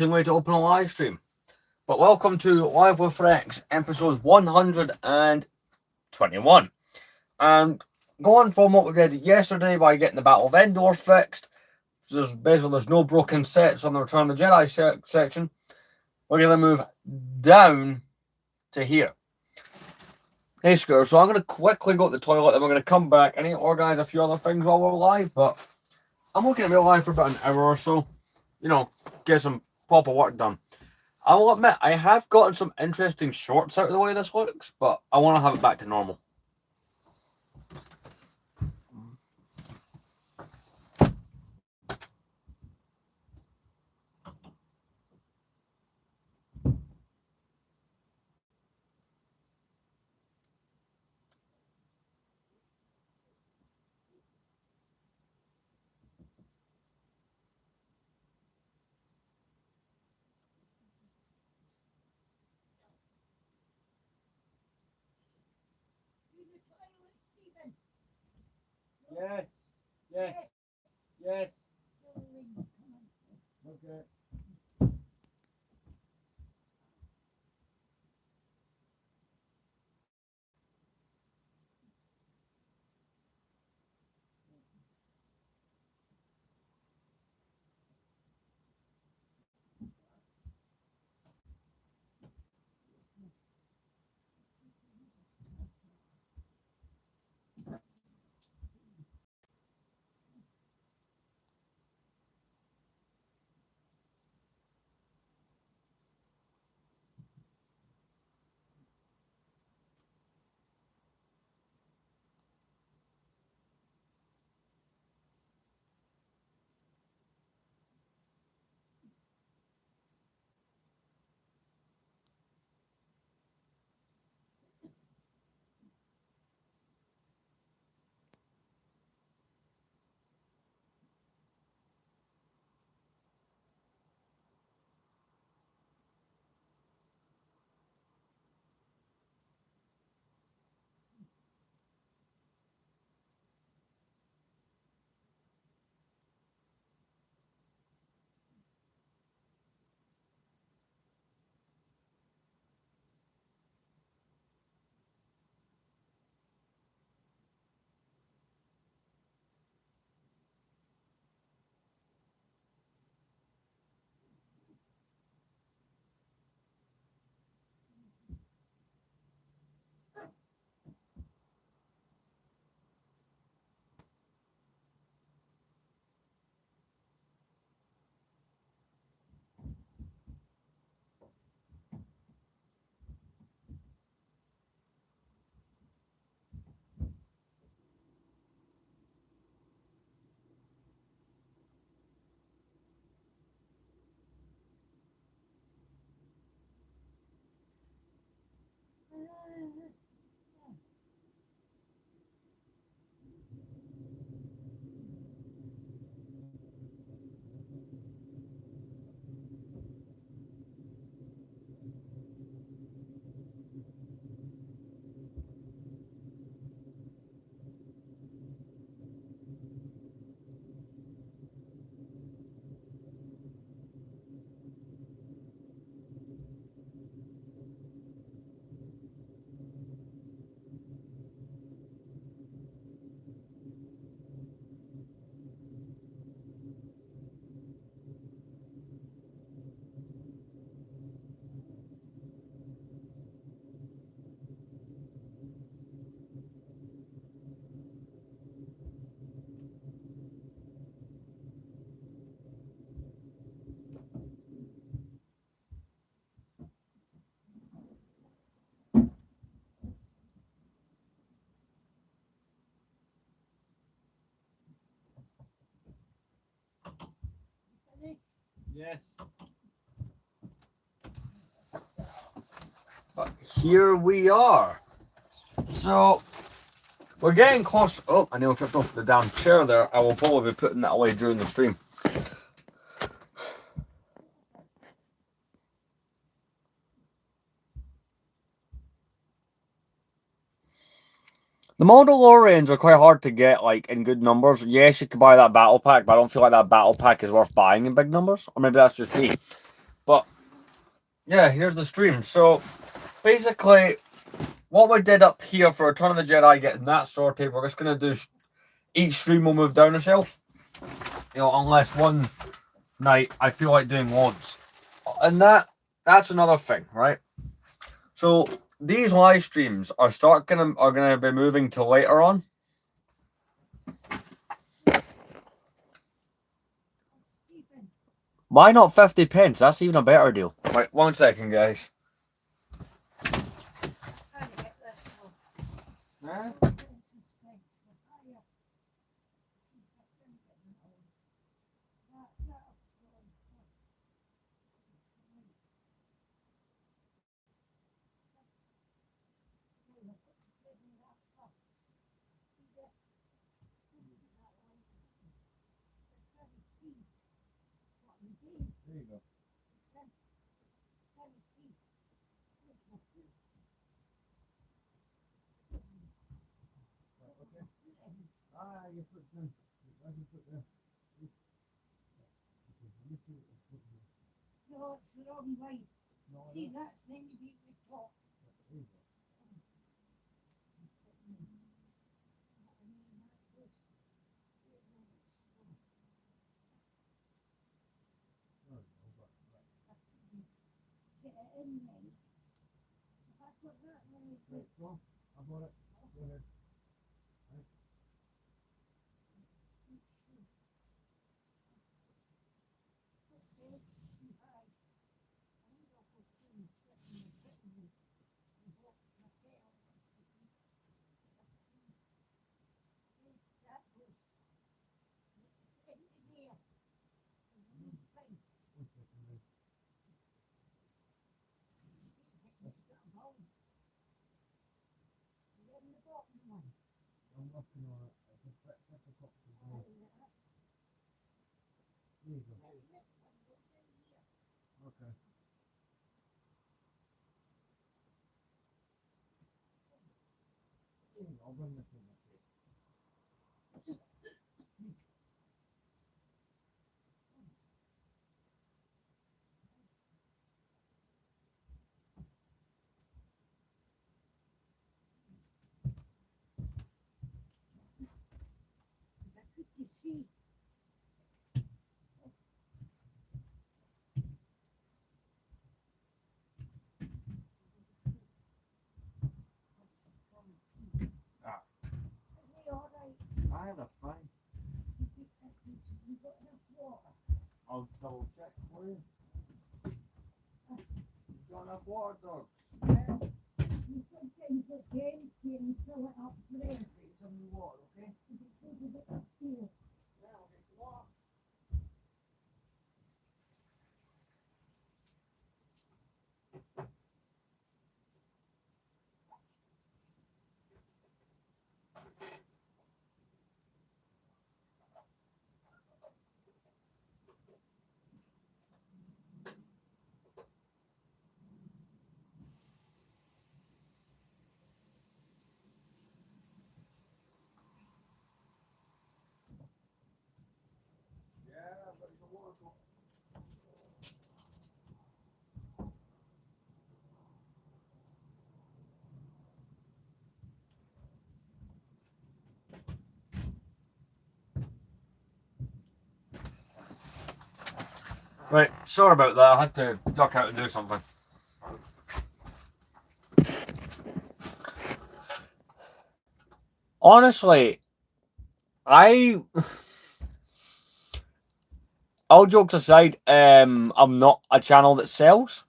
Way to open a live stream. But welcome to Live with Rex, episode 121. And going from what we did yesterday by getting the Battle of Endor fixed, there's no broken sets on the Return of the Jedi section. We're going to move down to here. Hey, Scooter, so I'm going to quickly go to the toilet and we're going to come back. I need to organise a few other things while we're live, but I'm looking to be live for about an hour or so. Get some proper work done. I will admit, I have gotten some interesting shorts out of the way this looks, but I want to have it back to normal. Yes, yes, yes. Okay. Yes. But here we are. So we're getting close. Oh, I nearly tripped off the damn chair there. I will probably be putting that away during the stream. The Mandalorians are quite hard to get, like, in good numbers. Yes, you can buy that battle pack, but I don't feel like that battle pack is worth buying in big numbers. Or maybe that's just me. But yeah, here's the stream. So basically, what we did up here for Return of the Jedi, getting that sorted, we're just gonna do each stream will move down a shelf. You know, unless one night I feel like doing loads, and that's another thing, right? So these live streams are gonna be moving to later on. Why not 50 pence? That's even a better deal. Right, 1 second, guys. Huh? There you go. Okay. You put them. I can put them. No, it's the wrong way. No, See, that's when you beat the top. there you go. Get it in then. If I put that in, Right, go. I bought it. Go ahead. I'm working on it. It's a bit difficult to do. There you go. Okay. There you go. I'll bring this in. you see, Ah, are they all right? I have a fine. You got enough water? I'll double check for you. You've got enough water, dogs. You sometimes get empty and fill it up for them. Get some new water, okay? Because of the steel. Yeah, I'll get some water. Yeah, but the water's not. Right, sorry about that. I had to duck out and do something. Honestly, all jokes aside, I'm not a channel that sells.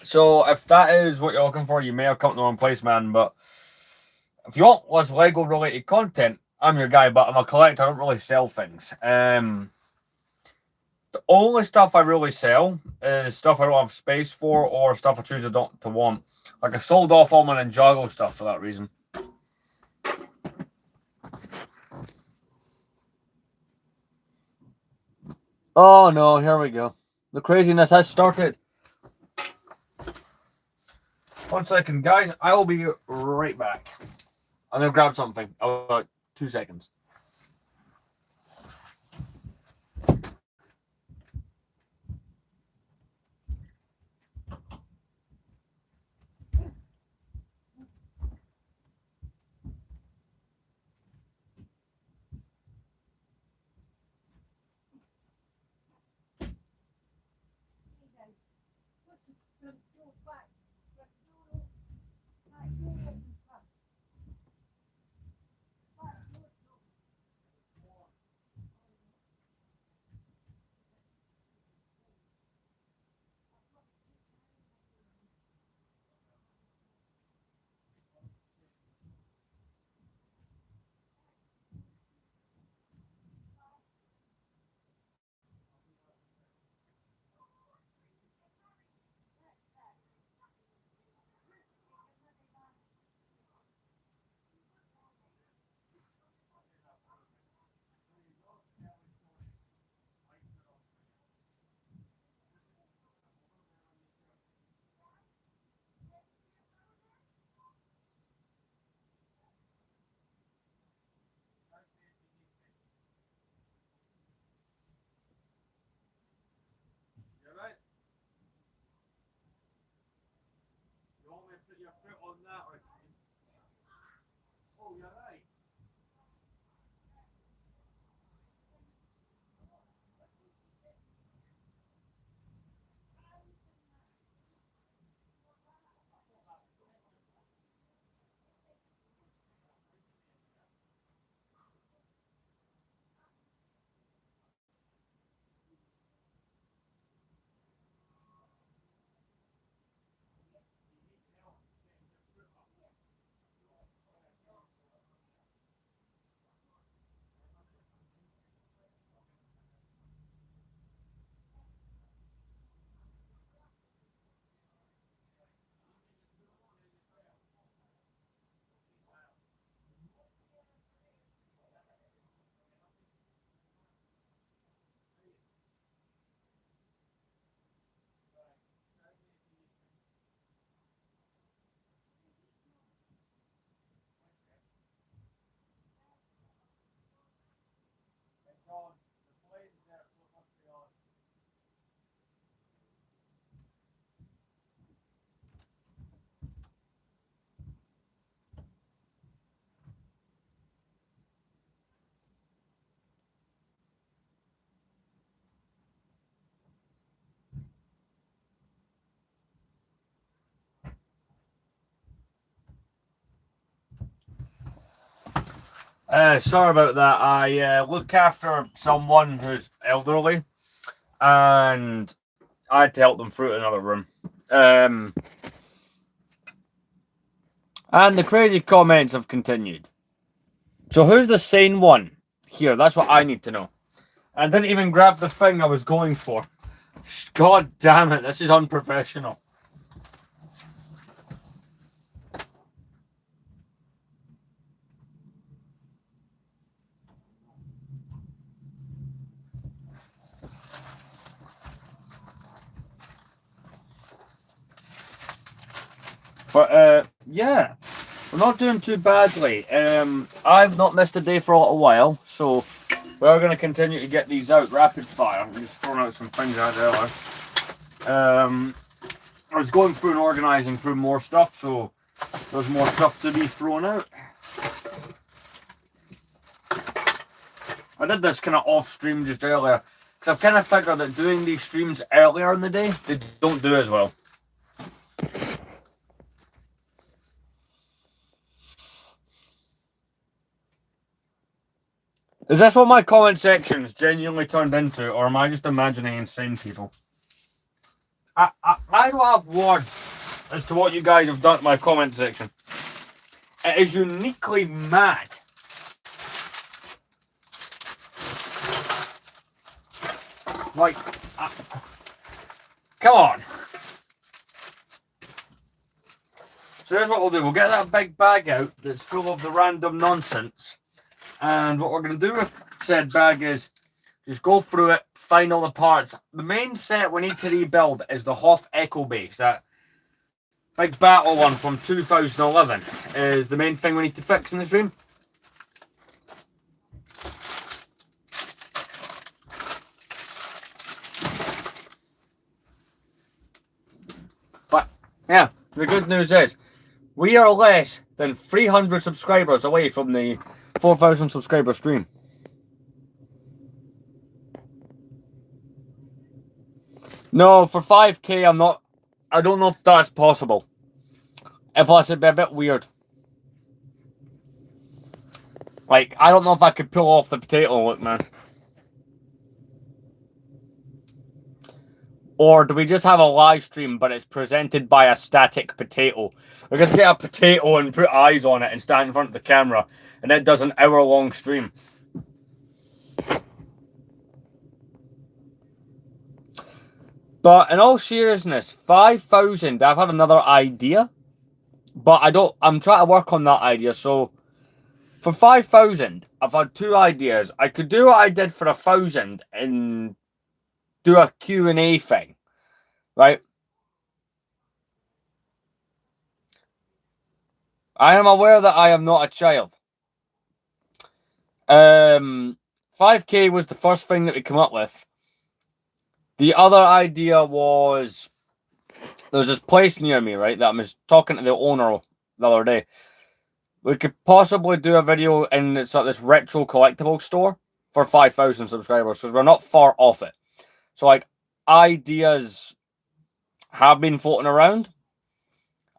So if that is what you're looking for, you may have come to the wrong place, man. But if you want less Lego related content, I'm your guy. But I'm a collector. I don't really sell things. The only stuff I really sell is stuff I don't have space for, or stuff I choose to want. Like I sold off all my Ninjago stuff for that reason. Oh no, here we go. The craziness has started. 1 second, guys. I will be right back. I'm gonna grab something. About 2 seconds. You're right. You want me to put your foot on that or? Oh, you're right. It's on. The plane's there, so it must be on. Sorry about that. I look after someone who's elderly, and I had to help them through to another room. And the crazy comments have continued. So who's the sane one here? That's what I need to know. I didn't even grab the thing I was going for. God damn it, this is unprofessional. But yeah, we're not doing too badly. I've not missed a day for a little while, so we're going to continue to get these out rapid fire. I'm just throwing out some things out there. I was going through and organising through more stuff, so there's more stuff to be thrown out. I did this kind of off stream just earlier, because I've kind of figured that doing these streams earlier in the day, they don't do as well. Is this what my comment section's genuinely turned into, or am I just imagining insane people? I don't have words as to what you guys have done to my comment section. It is uniquely mad. Like, come on. So here's what we'll do. We'll get that big bag out that's full of the random nonsense. And what we're going to do with said bag is just go through it, find all the parts. The main set we need to rebuild is the Hoth Echo Base. That big battle one from 2011 is the main thing we need to fix in the stream. But yeah, the good news is we are less than 300 subscribers away from the 4,000 subscriber stream. No, for 5k I'm not I don't know if that's possible. And plus, it'd be a bit weird. Like, I don't know if I could pull off the potato look, man. Or do we just have a live stream, but it's presented by a static potato? We just get a potato and put eyes on it and stand in front of the camera, and it does an hour-long stream. But in all seriousness, 5,000, I've had another idea, but I'm trying to work on that idea. So for 5,000, I've had two ideas. I could do what I did for 1,000 and do a Q&A thing, right? I am aware that I am not a child. 5K was the first thing that we come up with. The other idea was, there's this place near me, right, that I was talking to the owner the other day. We could possibly do a video in this retro collectible store for 5,000 subscribers, because we're not far off it. So, like, ideas have been floating around.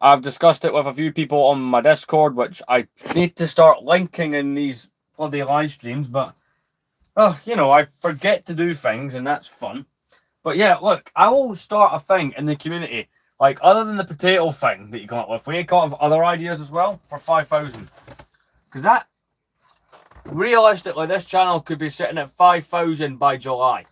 I've discussed it with a few people on my Discord, which I need to start linking in these bloody live streams, but, you know, I forget to do things, and that's fun. But yeah, look, I will start a thing in the community. Like, other than the potato thing that you come up with, we come up with other ideas as well for 5,000. Because that, realistically, this channel could be sitting at 5,000 by July.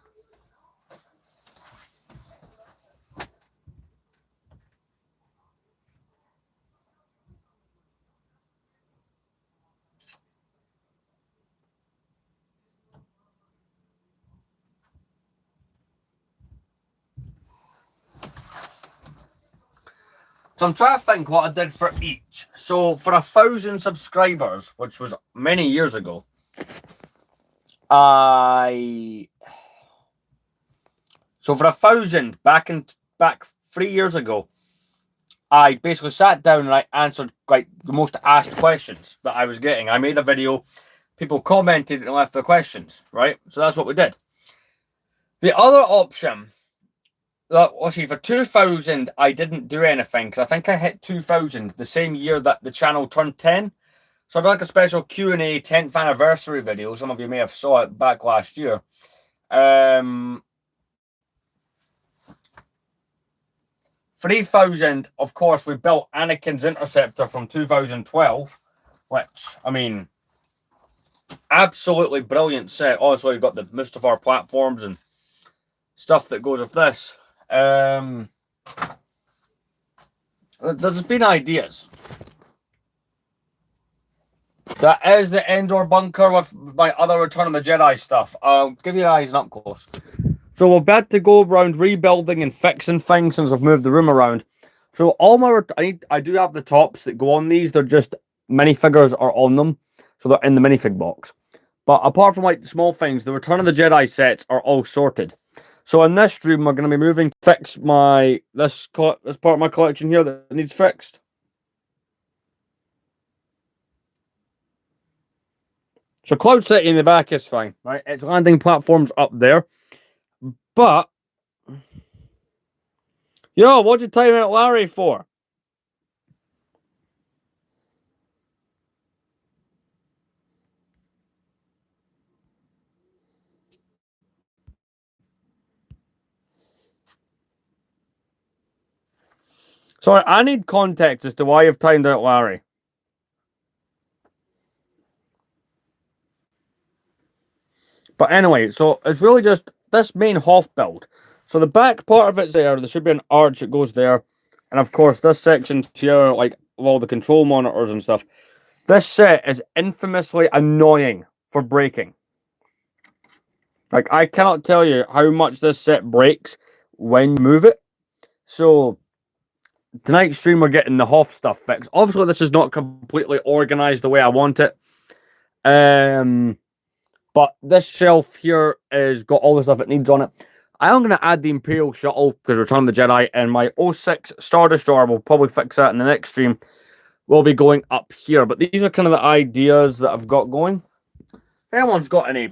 So I'm trying to think what I did for each. So for 1,000 subscribers, which was many years ago, so for 1,000 back 3 years ago, I basically sat down and I answered like the most asked questions that I was getting. I made a video, people commented and left their questions, right? So that's what we did. The other option, let's see, for 2,000, I didn't do anything because I think I hit 2,000 the same year that the channel turned 10. So I'd like a special Q&A 10th anniversary video. Some of you may have saw it back last year. 3,000, of course, we built Anakin's Interceptor from 2012, which, I mean, absolutely brilliant set. Also, you've got the Mustafar platforms and stuff that goes with this. There's been ideas. That is the Endor bunker with my other Return of the Jedi stuff. I'll give you guys an up close. So we're about to go around rebuilding and fixing things since I've moved the room around. So all my I do have the tops that go on these. They're just minifigures are on them, so they're in the minifig box. But apart from like the small things, the Return of the Jedi sets are all sorted. So in this room, we're going to be moving to fix this part of my collection here that needs fixed. So Cloud City in the back is fine, right? Its landing platform's up there. But, yo, what'd you time out Larry for? Sorry, I need context as to why you've timed out Larry. But anyway, so it's really just this main Hoth build. So the back part of it's there. There should be an arch that goes there. And of course, this section here, like all the control monitors and stuff. This set is infamously annoying for breaking. Like, I cannot tell you how much this set breaks when you move it. So tonight's stream, we're getting the Hoth stuff fixed. Obviously, this is not completely organized the way I want it. But this shelf here has got all the stuff it needs on it. I am going to add the Imperial Shuttle because Return of the Jedi, and my 06 Star Destroyer, will probably fix that in the next stream, will be going up here. But these are kind of the ideas that I've got going. If anyone's got any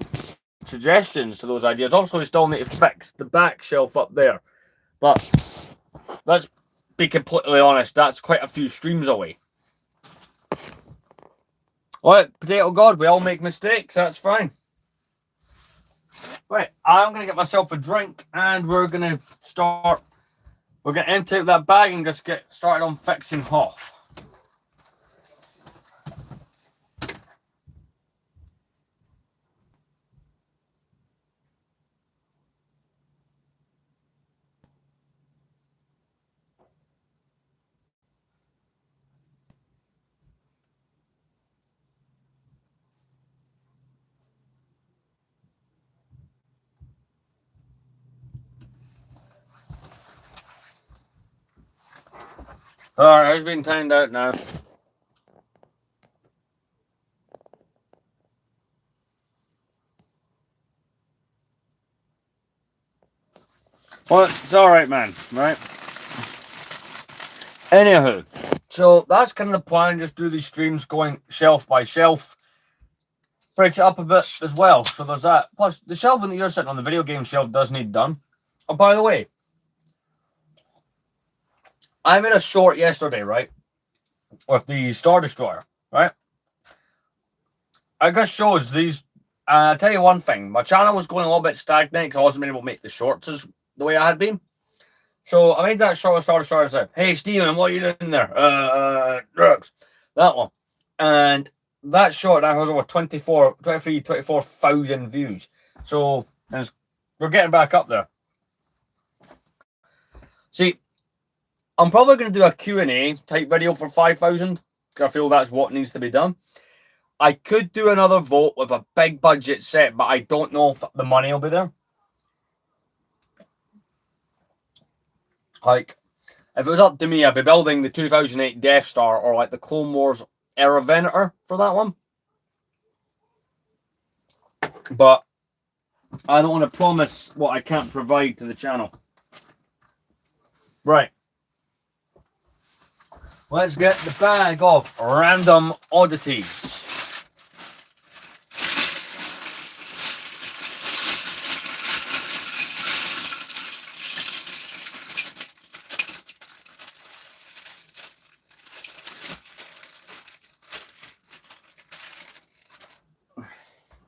suggestions to those ideas, obviously we still need to fix the back shelf up there. But let's be completely honest, that's quite a few streams away. Alright, Potato God, we all make mistakes, that's fine. Right, I'm going to get myself a drink and we're going to start. We're going to empty out that bag and just get started on fixing Hoff. Alright, it's been timed out now. Well, it's alright, man, right? Anywho, so that's kind of the plan, just do these streams going shelf by shelf. Breaks it up a bit as well, so there's that. Plus, the shelving that you're sitting on, the video game shelf, does need done. Oh, by the way, I made a short yesterday, right? With the Star Destroyer, right? I guess shows these. I'll tell you one thing. My channel was going a little bit stagnant because I wasn't able to make the shorts as the way I had been. So I made that short with Star Destroyer and said, "Hey, Steven, what are you doing there? Drugs." That one. And that short now has over 24,000 views. So we're getting back up there. See, I'm probably going to do a Q&A type video for 5,000 because I feel that's what needs to be done. I could do another vote with a big budget set, but I don't know if the money will be there. Like, if it was up to me, I'd be building the 2008 Death Star or like the Clone Wars era Venator for that one. But I don't want to promise what I can't provide to the channel. Right. Let's get the bag of random oddities.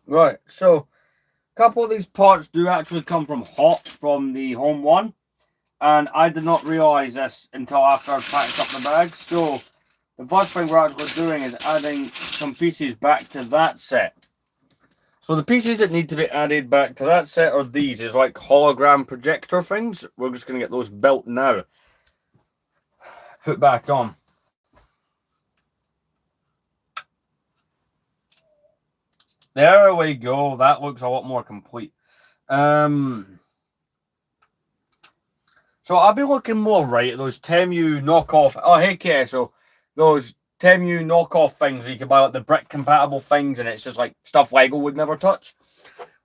Right, so a couple of these parts do actually come from Hot from the Home One. And I did not realise this until after I packed up the bag. So the first thing we're actually doing is adding some pieces back to that set. So the pieces that need to be added back to that set are these. It's like hologram projector things. We're just going to get those built now. Put back on. There we go. That looks a lot more complete. So I'll be looking more right at those Temu knockoff. Oh, hey, KSO. Those Temu knockoff things where you can buy like the brick compatible things and it's just like stuff Lego would never touch.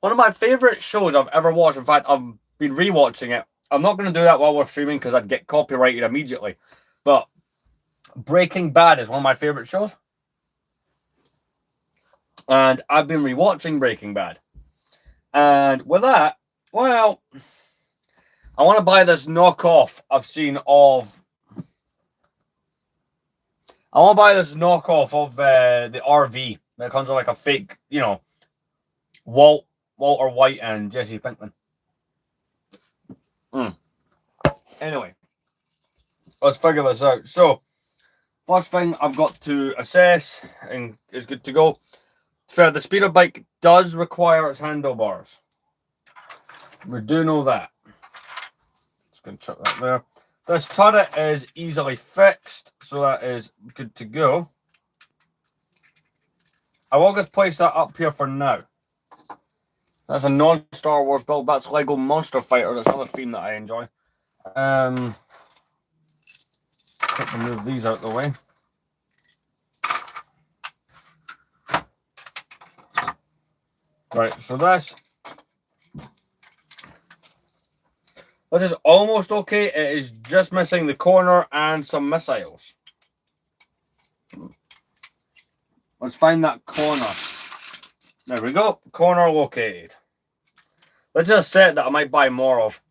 One of my favourite shows I've ever watched. In fact, I've been rewatching it. I'm not going to do that while we're streaming because I'd get copyrighted immediately. But Breaking Bad is one of my favourite shows. And I've been rewatching Breaking Bad. And with that, well, I want to buy this knockoff I've seen of... I want to buy this knockoff of the RV that comes with like a fake, you know, Walter White and Jesse Pinkman. Anyway, let's figure this out. So, first thing I've got to assess and is good to go. Fair, the speeder bike does require its handlebars. We do know that. Just going to chuck that there. This turret is easily fixed, so that is good to go. I will just place that up here for now. That's a non-Star Wars build. That's Lego Monster Fighter. That's another theme that I enjoy. Quickly move these out of the way. Right, so this is almost okay. It is just missing the corner and some missiles. Let's find that corner. There we go. Corner located. Let's just set that I might buy more of.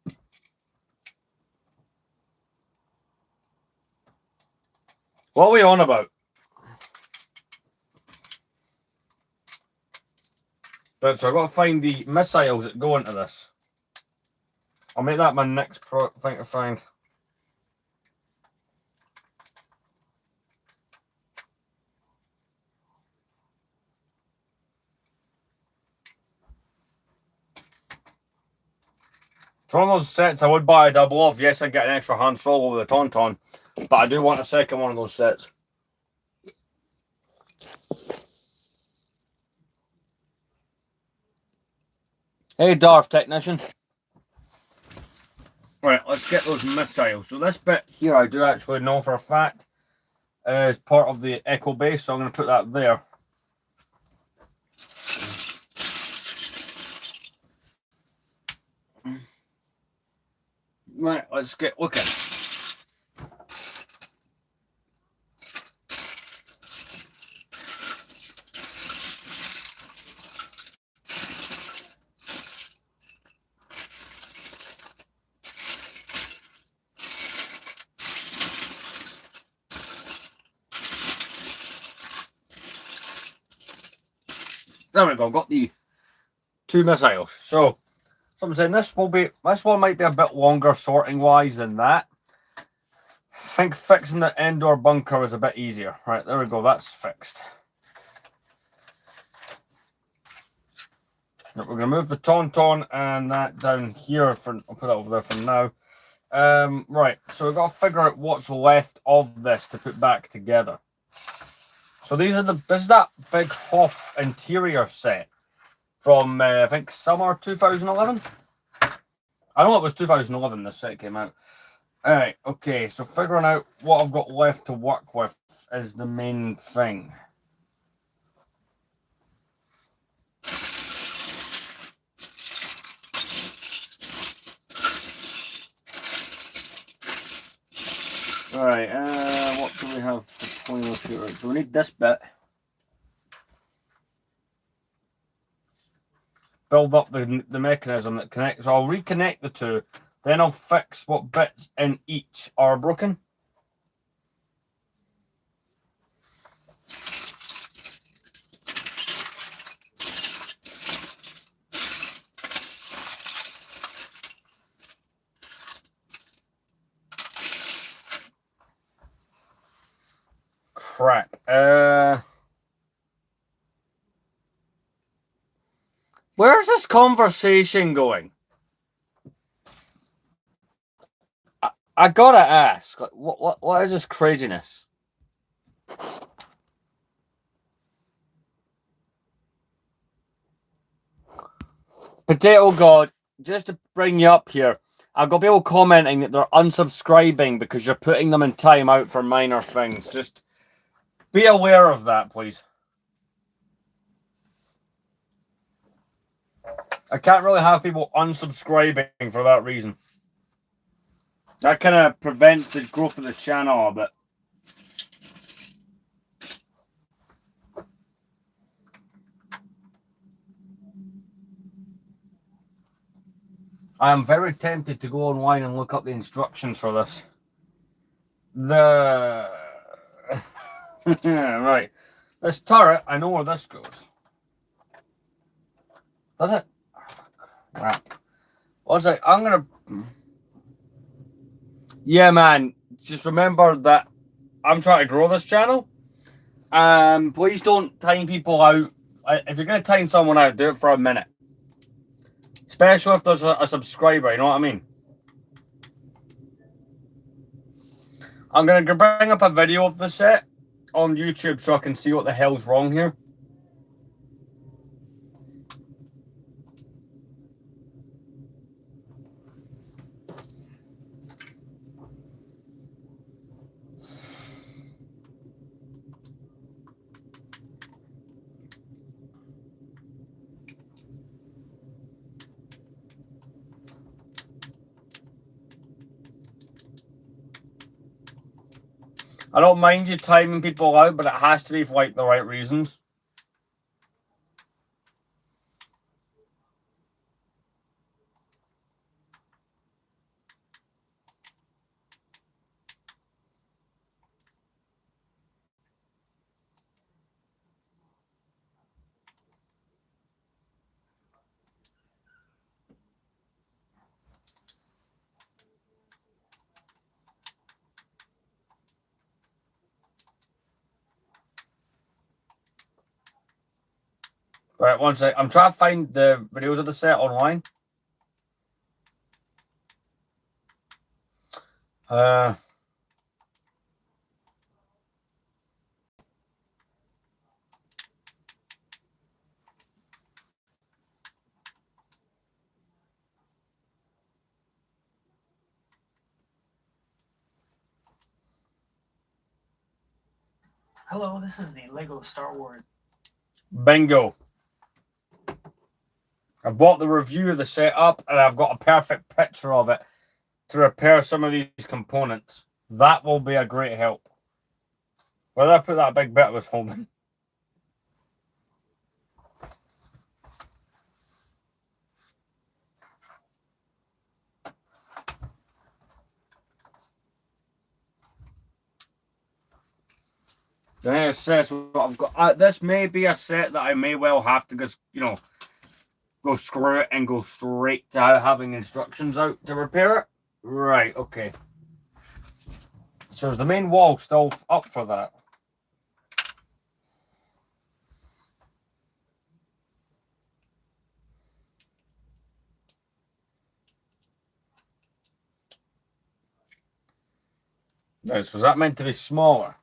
What are we on about? But so I've got to find the missiles that go into this. I'll make that my next thing to find. It's one of those sets I would buy a double of. Yes, I'd get an extra Han Solo with a Tauntaun, but I do want a second one of those sets. Hey, Darth Technician. Right, let's get those missiles. So this bit here I do actually know for a fact is part of the Echo base, so I'm going to put that there. Right, let's get looking. There we go, got the 2 missiles. So, I'm saying this one might be a bit longer sorting wise than that. I think fixing the Endor bunker was a bit easier. Right, there we go, that's fixed. We're going to move the Tauntaun and that down here. I'll put that over there for now. Right, so we've got to figure out what's left of this to put back together. So this is that big Hoth interior set from I think summer 2011. I know it was 2011 this set came out. Alright, okay, so figuring out what I've got left to work with is the main thing. Alright, what do we have for pointer shooter? So we need this bit. Build up the mechanism that connects. So I'll reconnect the two, then I'll fix what bits in each are broken. Crap. Where's this conversation going? I gotta ask, what is this craziness? Potato God, just to bring you up here, I've got people commenting that they're unsubscribing because you're putting them in timeout for minor things. Just be aware of that, please. I can't really have people unsubscribing for that reason. That kind of prevents the growth of the channel a bit. I am very tempted to go online and look up the instructions for this. Right. This turret, I know where this goes. Does it? Crap. What's it? I'm gonna... Yeah, man. Just remember that I'm trying to grow this channel. Please don't time people out. If you're going to time someone out, do it for a minute. Especially if there's a subscriber, you know what I mean? I'm going to bring up a video of the set on YouTube so I can see what the hell's wrong here. I don't mind you timing people out, but it has to be for like the right reasons. Right, one sec. I'm trying to find the videos of the set online. Uh, Hello, this is the Lego Star Wars. Bingo. I bought the review of the setup and I've got a perfect picture of it to repair some of these components. That will be a great help. Where did I put that big bit I was holding? Then it says what I've got. This may be a set that I may well have to just, go screw it and go straight to having instructions out to repair it. Right, okay. So is the main wall still up for that? Right, so is that meant to be smaller?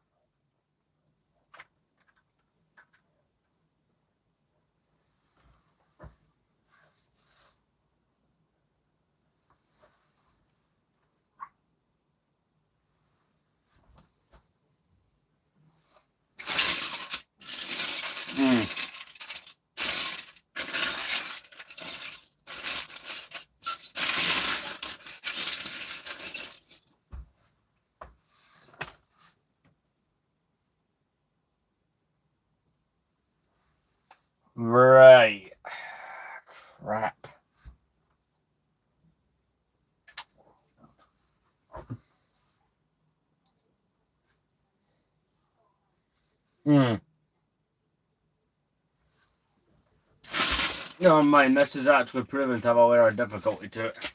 Right. Crap. Never mind, this is actually proven to have a layer of difficulty to it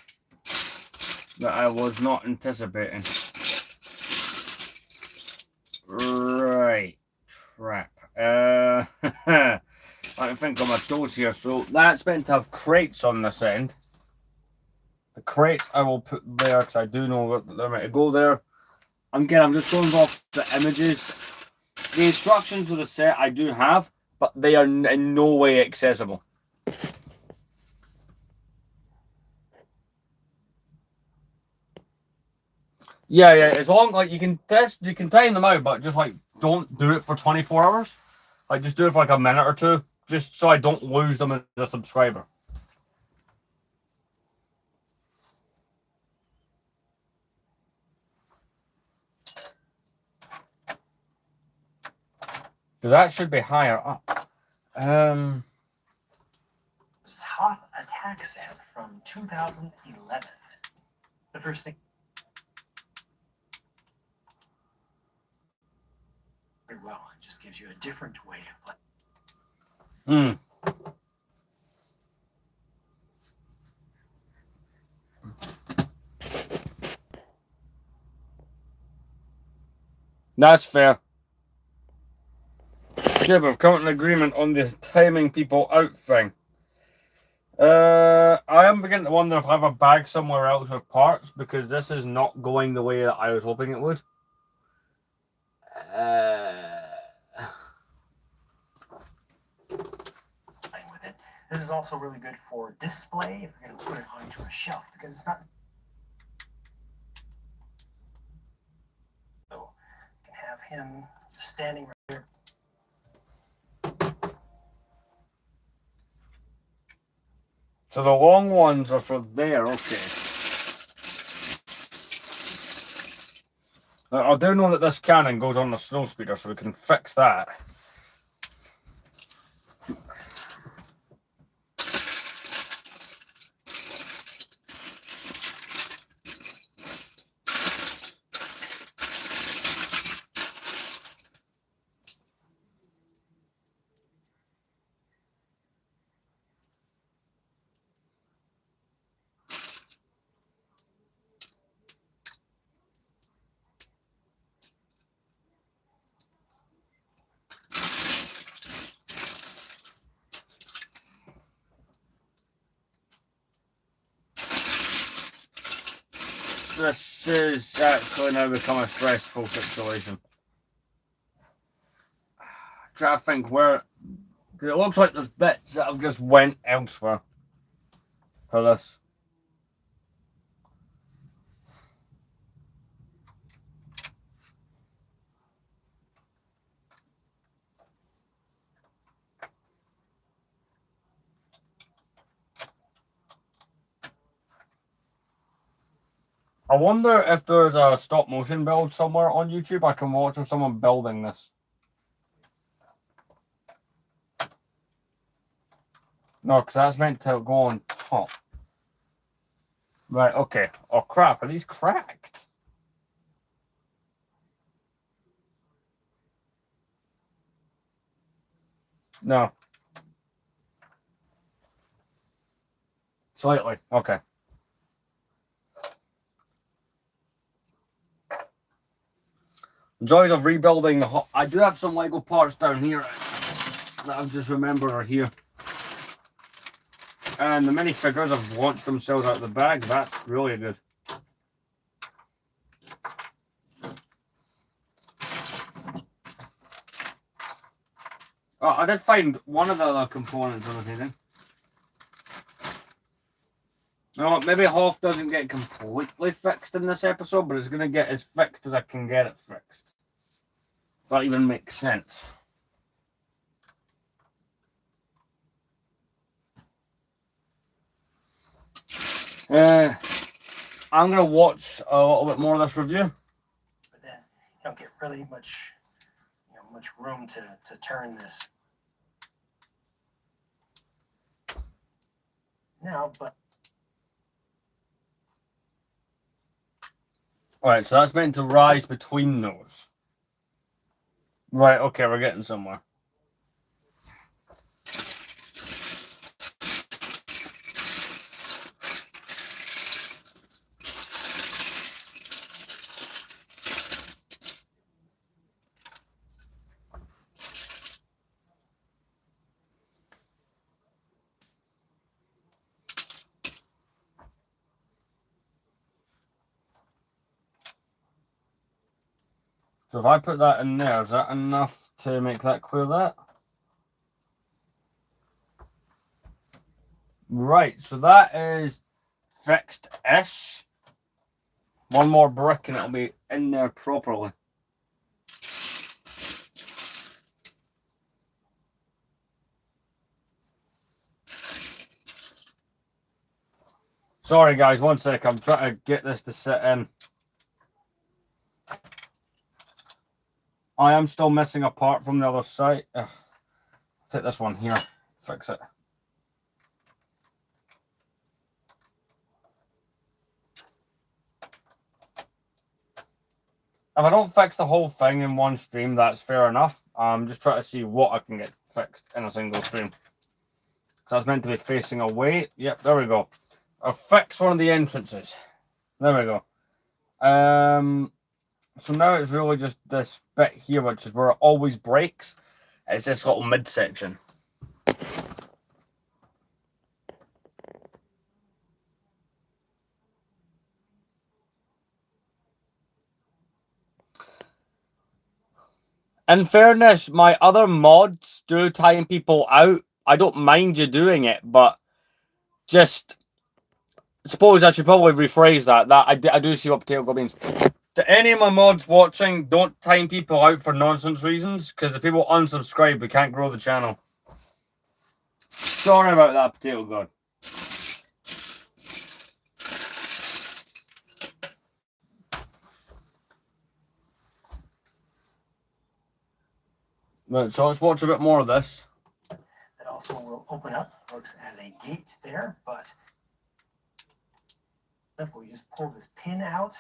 that I was not anticipating. Right. Crap. I think on my toes here. So that's meant to have crates on this end. The crates I will put there because I do know that they're meant to go there. Again, I'm just going off the images. The instructions for the set I do have, but they are in no way accessible. Yeah, as long like you can time them out, but just like don't do it for 24 hours. Like just do it for like a minute or two, just so I don't lose them as a subscriber. Because that should be higher up. Hoth attack set from 2011. The first thing. Very well, it just gives you a different way of playing. That's fair. Yeah, we've come to an agreement on the timing people out thing. I am beginning to wonder if I have a bag somewhere else with parts because this is not going the way that I was hoping it would. With it. This is also really good for display if you're going to put it onto a shelf because it's not. So you can have him just standing right there. So the long ones are for there, okay. I do know that this cannon goes on the snow speeder, so we can fix that. is actually now become a stressful situation. Try to think where. Cause it looks like there's bits that have just went elsewhere for this. I wonder if there's a stop motion build somewhere on YouTube I can watch of someone building this. No, because that's meant to go on top. Right, okay. Oh crap, are these cracked? No. Slightly, okay. Joys of rebuilding the I do have some Lego parts down here that I've just remembered are here. And the minifigures have launched themselves out of the bag. That's really good. Oh, I did find one of the other components rotating. You know what, maybe Hoff doesn't get completely fixed in this episode, but it's going to get as fixed as I can get it fixed. If that even makes sense. I'm going to watch a little bit more of this review. But then you don't get really much, much room to turn this. Now, but. Alright, so that's meant to rise between those. Right, okay, we're getting somewhere. So if I put that in there, is that enough to make that clear that? Right, so that is fixed-ish. One more brick and it'll be in there properly. Sorry guys, one sec, I'm trying to get this to sit in. I am still missing a part from the other side. Take this one here, fix it. If I don't fix the whole thing in one stream, that's fair enough. I'm just trying to see what I can get fixed in a single stream. Because I was meant to be facing away. Yep, there we go. I'll fix one of the entrances. There we go. So now it's really just this bit here, which is where it always breaks. It's this little midsection. In fairness, my other mods do time people out. I don't mind you doing it, but just suppose I should probably rephrase that. I do see what Potato God means. To any of my mods watching, don't time people out for nonsense reasons, because if people unsubscribe, we can't grow the channel. Sorry about that, Potato God. Right, so let's watch a bit more of this. It also will open up, works as a gate there, but simple. You just pull this pin out,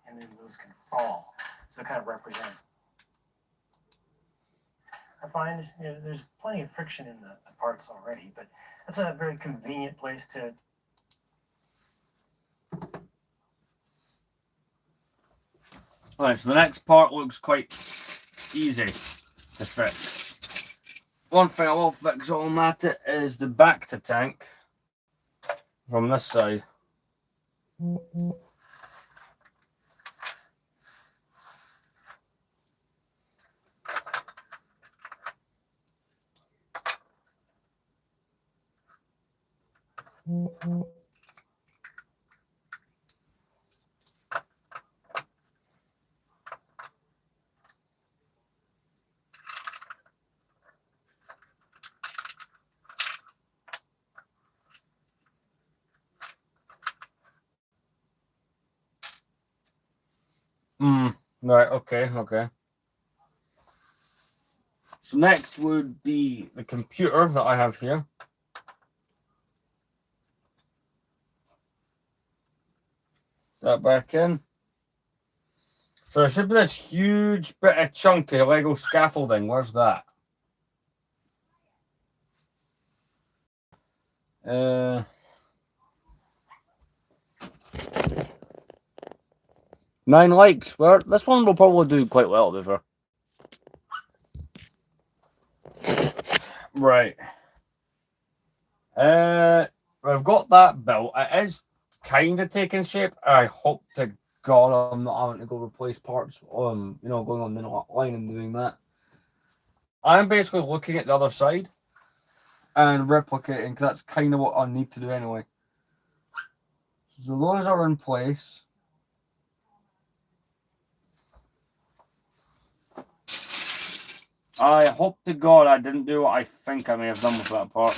and then those can fall. So it kind of represents. I find there's plenty of friction in the parts already, but that's a very convenient place to. Alright, so the next part looks quite easy to fix. One thing I will fix automatic is the back to tank from this side. Right, okay. So next would be the computer that I have here. That back in. So there should be this huge bit of chunky Lego scaffolding. Where's that? 9 likes. Well, this one will probably do quite well, to be fair. Right. I've got that built. It is kind of taking shape. I hope to God I'm not having to go replace parts. Going on the line and doing that. I'm basically looking at the other side and replicating because that's kind of what I need to do anyway. So those are in place. I hope to God I didn't do what I think I may have done with that part.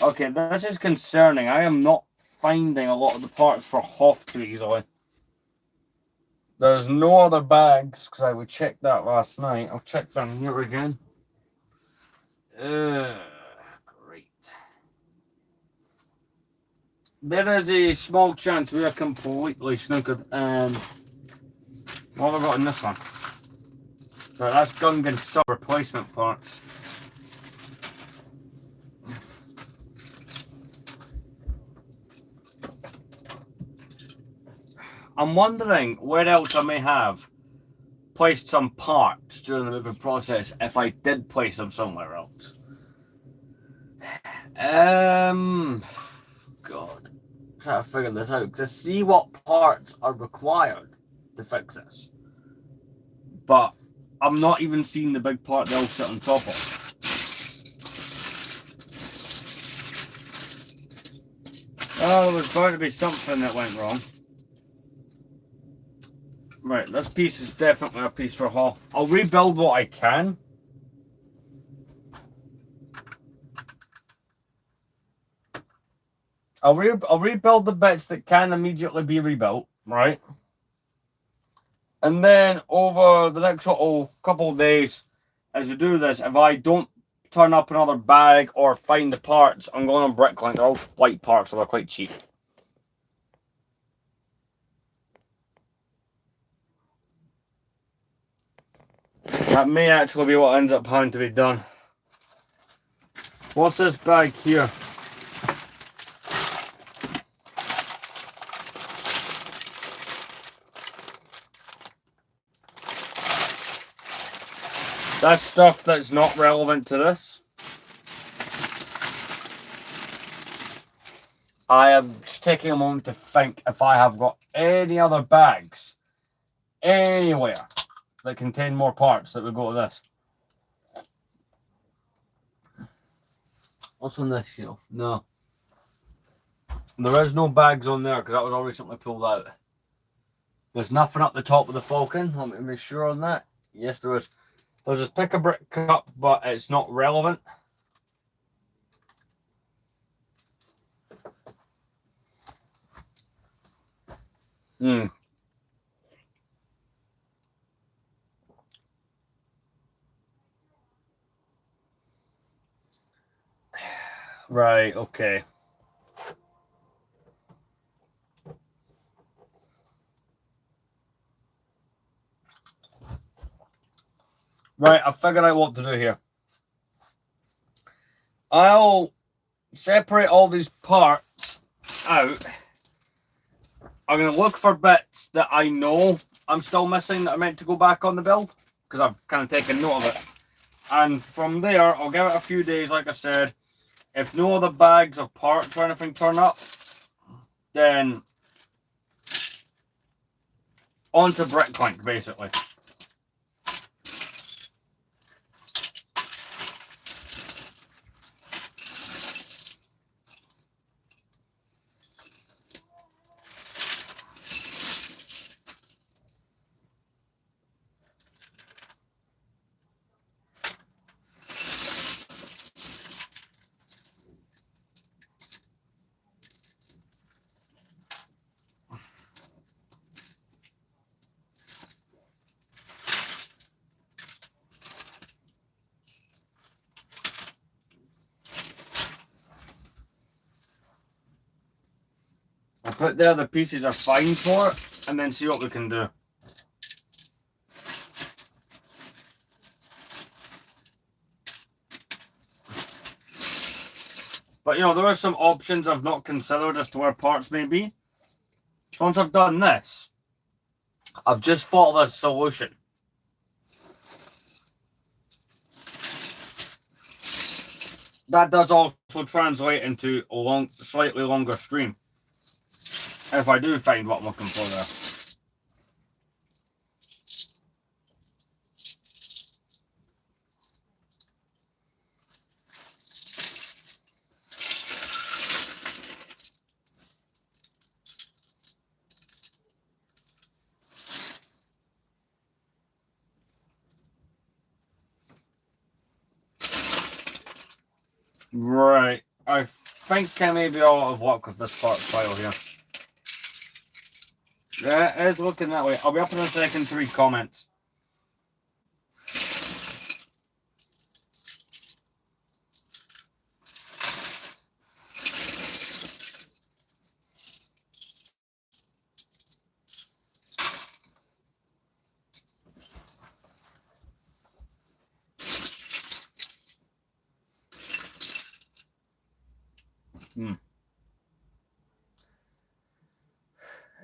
Okay, this is concerning. I am not finding a lot of the parts for Hoth too easily. There's no other bags, because I would check that last night. I'll check down here again. Great. There is a small chance we are completely snookered. What have I got in this one? Right, that's Gungan sub replacement parts. I'm wondering where else I may have placed some parts during the moving process if I did place them somewhere else. God. I'm trying to figure this out to see what parts are required to fix this. But I'm not even seeing the big part they'll sit on top of. Oh, there was bound to be something that went wrong. Right, this piece is definitely a piece for Hoth. I'll rebuild what I can. I'll rebuild the bits that can immediately be rebuilt, right? And then over the next couple of days, as we do this, if I don't turn up another bag or find the parts, I'm going on Bricklink. They're all white parts, so they're quite cheap. That may actually be what ends up having to be done. What's this bag here? That's stuff that's not relevant to this. I am just taking a moment to think if I have got any other bags anywhere that contain more parts that would go to this. What's on this shelf? No. There is no bags on there because that was all recently pulled out. There's nothing up the top of the Falcon. Let me be sure on that. Yes, there is. There's this pick-a-brick cup, but it's not relevant. Right, okay. Right, I figured out what to do here. I'll separate all these parts out. I'm going to look for bits that I know I'm still missing that are meant to go back on the build, because I've kind of taken note of it. And from there, I'll give it a few days, like I said. If no other bags of parts or anything turn up, then onto Bricklink, basically. I'll put there the pieces are fine for it, and then see what we can do. But you know, there are some options I've not considered as to where parts may be. So once I've done this, I've just thought of a solution. That does also translate into a slightly longer stream. If I do find what I'm looking for there. Right, I think I may be all out of luck with this parts file here. Yeah, it is looking that way. I'll be up in a second to read comments.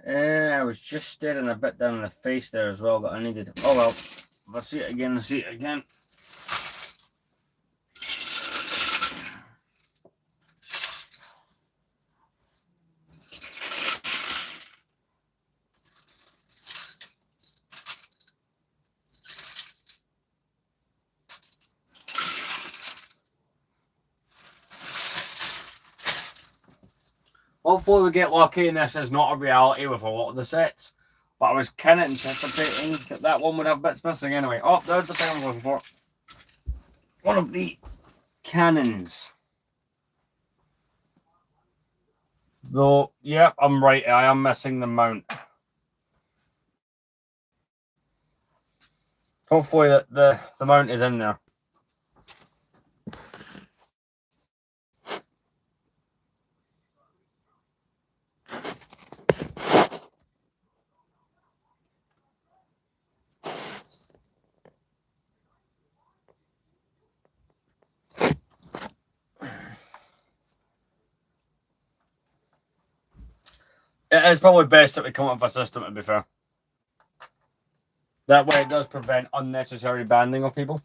I was just staring a bit down in the face there as well that I needed. Oh well, if I see it again, I see it again. Hopefully we get lucky and this is not a reality with a lot of the sets. But I was kind of anticipating that that one would have bits missing anyway. Oh, there's the thing I was looking for. One of the cannons. Though, yep, I'm right. I am missing the mount. Hopefully the mount is in there. It is probably best that we come up with a system, to be fair. That way it does prevent unnecessary banding of people.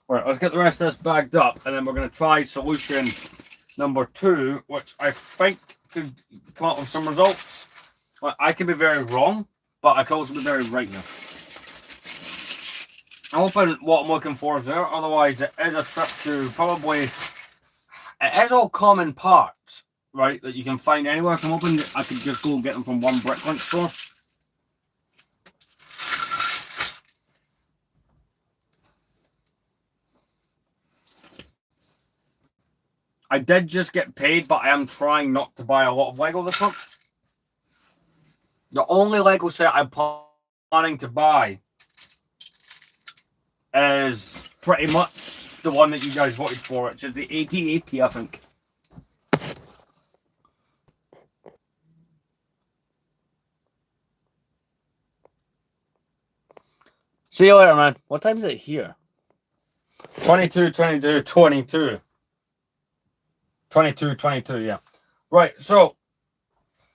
Right, let's get the rest of this bagged up, and then we're going to try solution number 2, which I think could come up with some results. Well, I could be very wrong, but I could also be very right now. I'm hoping what I'm looking for is there, otherwise it is a trip to probably... It is all common parts, right, that you can find anywhere. So I'm hoping that I could just go and get them from one Bricklink store. I did just get paid, but I am trying not to buy a lot of Lego this month. The only Lego set I'm planning to buy is pretty much the one that you guys voted for, which is the AT-AP, I think. See you later, man. What time is it here? 22, 22, 22. 22, 22, yeah. Right, so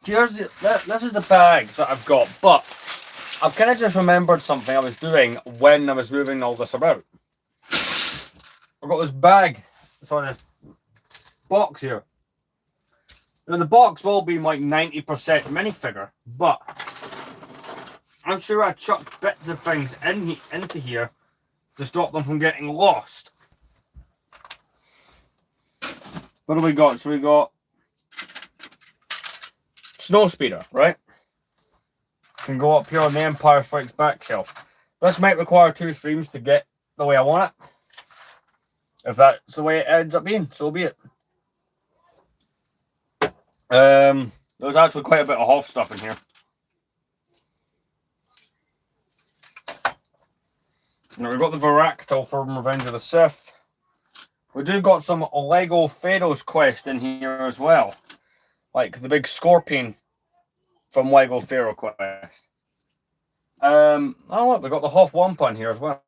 here's this is the bag that I've got, but I've kind of just remembered something I was doing when I was moving all this about. I've got this bag, sorry, this box here. Now the box will be like 90% minifigure, but I'm sure I chucked bits of things into here to stop them from getting lost. What do we got? So we got Snowspeeder, right? Can go up here on the Empire Strikes Back shelf. This might require 2 streams to get the way I want it. If that's the way it ends up being, so be it. There's actually quite a bit of Hoth stuff in here. Now we've got the Varactyl from Revenge of the Sith. We do got some Lego Pharaoh's Quest in here as well. Like the big scorpion from Lego Pharaoh Quest. Oh look, we got the Hoth Wampa in here as well.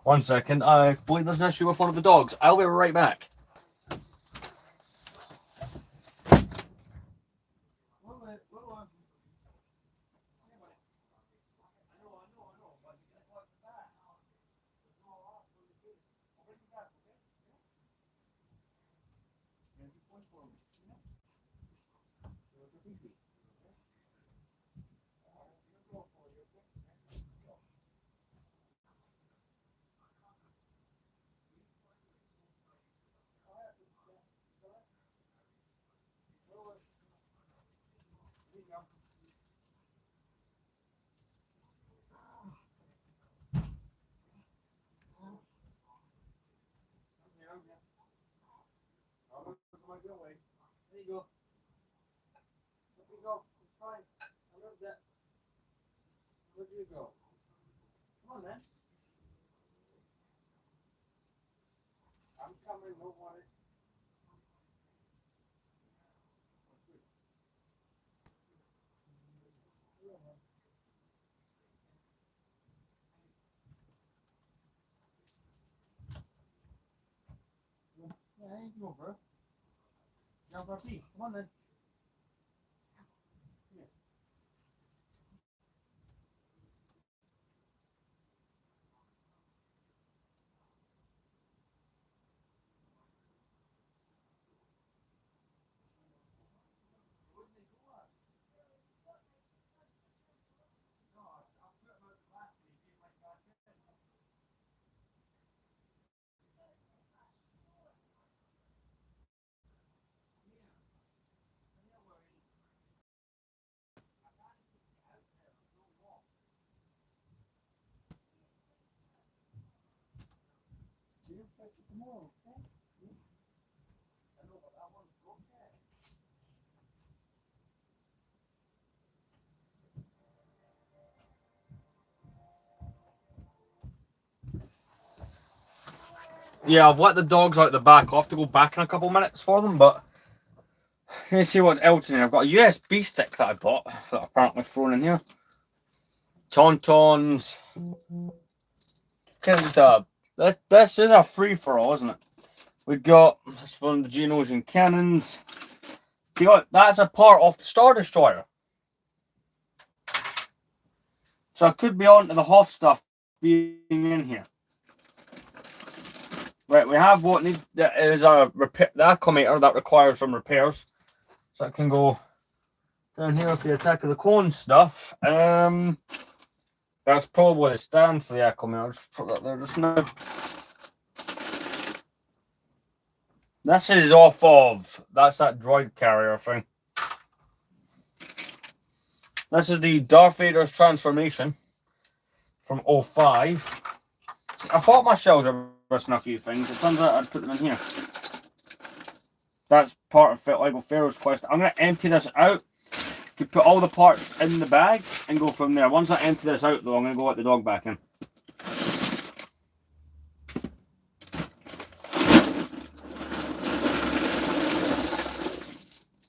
1 second, I believe there's an issue with one of the dogs. I'll be right back. There you go. There you go. It's fine. I love that. Where do you go? Come on then. I'm coming, don't worry. Yeah, you can go, bro. Now for a pee. Come on then. Here. You fetch it tomorrow, okay? I know, but that one's okay. Yeah, I've let the dogs out the back. I'll have to go back in a couple minutes for them, but let's see what else in here. I've got a USB stick that I bought that I've apparently thrown in here. Tauntauns. Kind of just this is a free-for-all, isn't it? We've got this one of the Geonosian cannons. See what? That's a part of the Star Destroyer. So I could be on to the Hoth stuff being in here. Right, we have what needs that is a repair the acclimator that requires some repairs. So I can go down here with the Attack of the Clones stuff. That's probably the stand for the acclimator. I'll just put that there just now. This is off of that's that droid carrier thing. This is the Darth Vader's transformation from 05. I thought my shells were missing a few things. It turns out I'd put them in here. That's part of Lego Pharaoh's Quest. I'm going to empty this out. You could put all the parts in the bag and go from there. Once I empty this out, though, I'm going to go let the dog back in.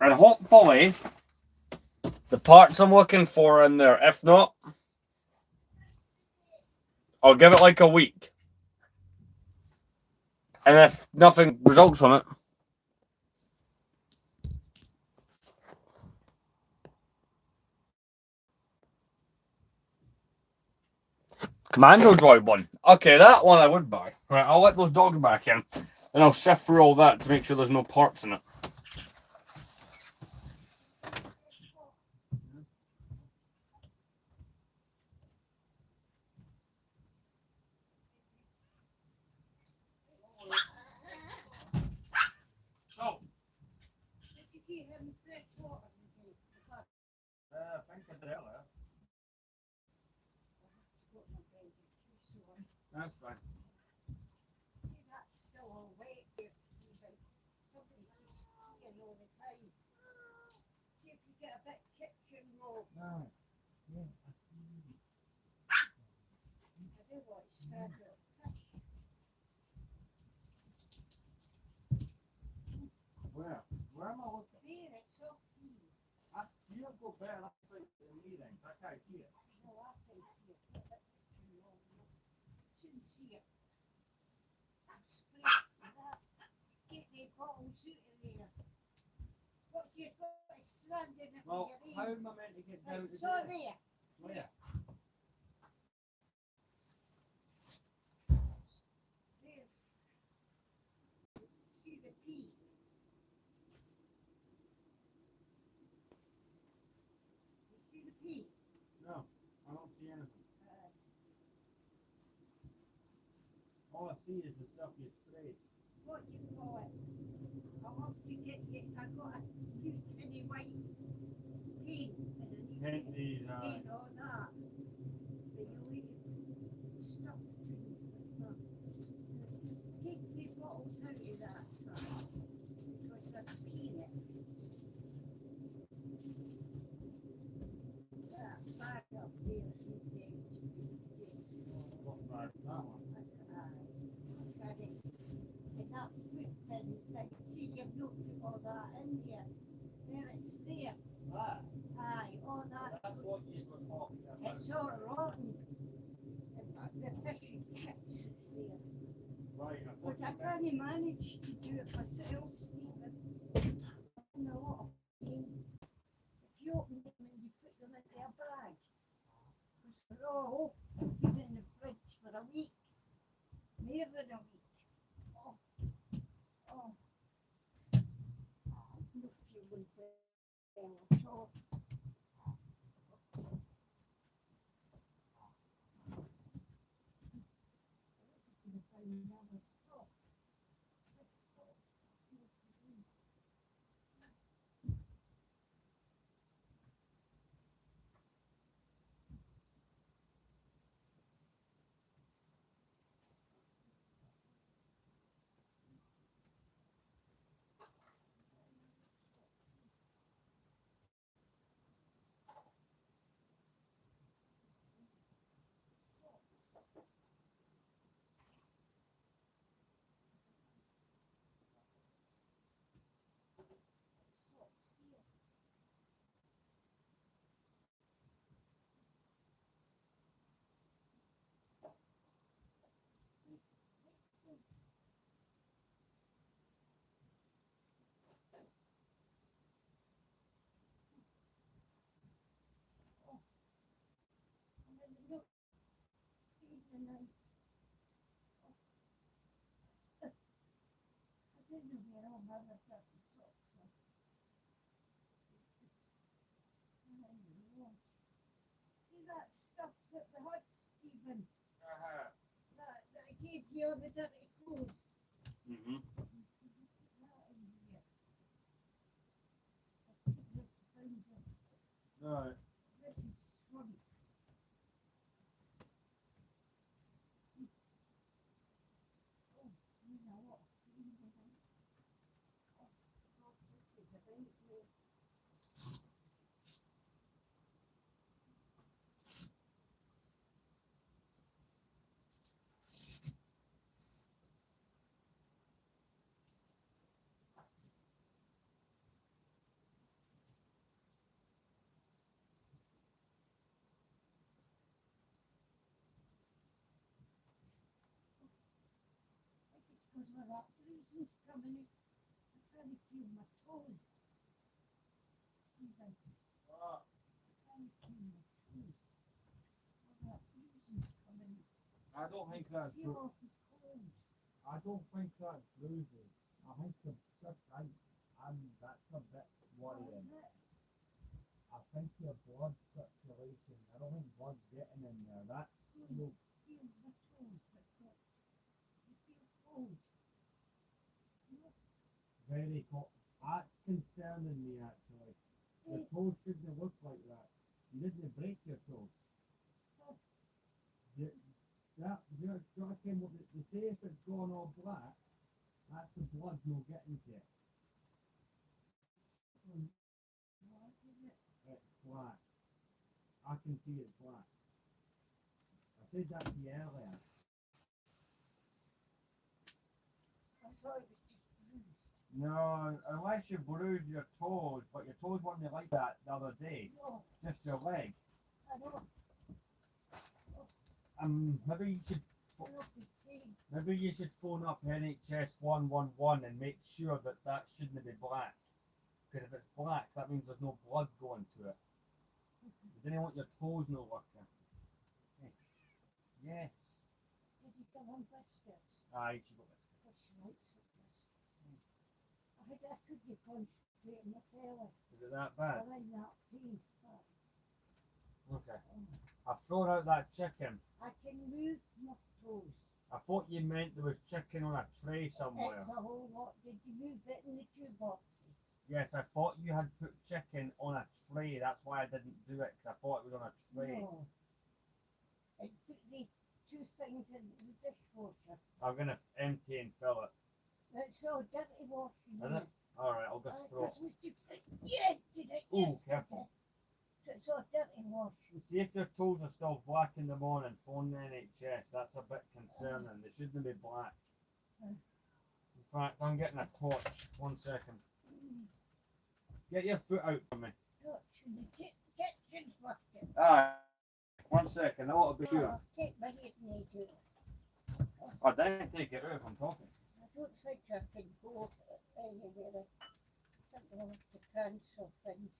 And hopefully, the parts I'm looking for in there. If not, I'll give it like a week. And if nothing results from it, Commando Droid one. Okay, that one I would buy. Right, I'll let those dogs back in. And I'll sift through all that to make sure there's no parts in it. So, Did you give him fresh water? I think I did earlier. That's fine. See, that's still awake if even somebody keeps peeing all the time. See if you get a bit kitchen roll. No. Yeah. Where? Where am I looking? There, it's up here. You don't go better outside than me then, 'cause I can't see it. No, I can see it. But that's too long. Shouldn't see it. Straight that. Get the bottles out of there. What you've got is standing up Well, your how ear. am I meant to get down to So there? there. Where? There. See the P. You see the P? No, I don't see anything. Uh, All I see is the stuff you sprayed. what you call it? I'll have to get you. I got a new tinny white paint and a new Paint these, paint on that. But you leave stuff between them. Take the bottles out of that side because that's peanut. That bag up there is dangerous. What bag? That one. Look at it. And that foot thing, see you've not put all that in there. There it's there. That? Aye, all that. That's what you were talking about. It's all rotten. In fact, the fish kits is there. Right, I But thought I you meant- can't manage to do it myself, Stephen. I'm in a lot of pain. If you open them and you put them into a bag, because they're all open in the fridge for a week, more than a week. Oh, oh. No feeling well at all. See that stuff that the hot Stephen Uh-huh. that I gave you the dirty clothes. Mm-hmm. That in here. This thing just- Alright. This is funny. Oh, you know what? Oh, God, this is a big place. I think it's because of that bruising's coming in. I can't feel my toes. Stephen, Ah, I can't feel my toes. All that bruising's coming in. I don't think that's Feel awful cold. I don't think that's bruises. I think that's a bit What worrying. is it? I think your blood circulation, I don't think blood's getting in there. That's you Feel my toes, but you feel cold. very cold. That's concerning me actually. Your Eh, toes shouldn't look like that. You didn't break your toes. Oh. They say if it's gone all black, that's the blood you'll get into it. what is it? It's black. I can see it's black. I said that to you earlier. thought it was just bruised. No, unless you bruise your toes, but your toes weren't like that the other day. No, Just your leg. I know. Maybe you should I know the thing. maybe you should phone up NHS 111 and make sure that that shouldn't be black. Because if it's black, that means there's no blood going to it. You didn't want your toes no working. Yes. Did you come on biscuits? Aye, she got this. What she likes with biscuits. I couldn't concentrate on the telly. Is it that bad? I like that thing. Okay. I've thrown out that chicken. I can move my toes. I thought you meant there was chicken on a tray somewhere. It's a whole lot. Did you move it in the two boxes? Yes, I thought you had put chicken on a tray. That's why I didn't do it, because I thought it was on a tray. No. And put the two things in the dishwasher. I'm going to empty and fill it. It's so dirty washing. Is it? Alright, I'll just throw it. Yes, did it? Ooh, Yes. careful. It's so dirty washing. See if your toes are still black in the morning, phone the NHS. That's a bit concerning. They shouldn't be black. In fact, I'm getting a torch. 1 second. Get your foot out for me. Kitchen's bucket. Aye. 1 second, I want to be sure. Take my head and do it. I didn't take it out if I'm talking. I don't think I can go anywhere. I think I'll have to cancel things.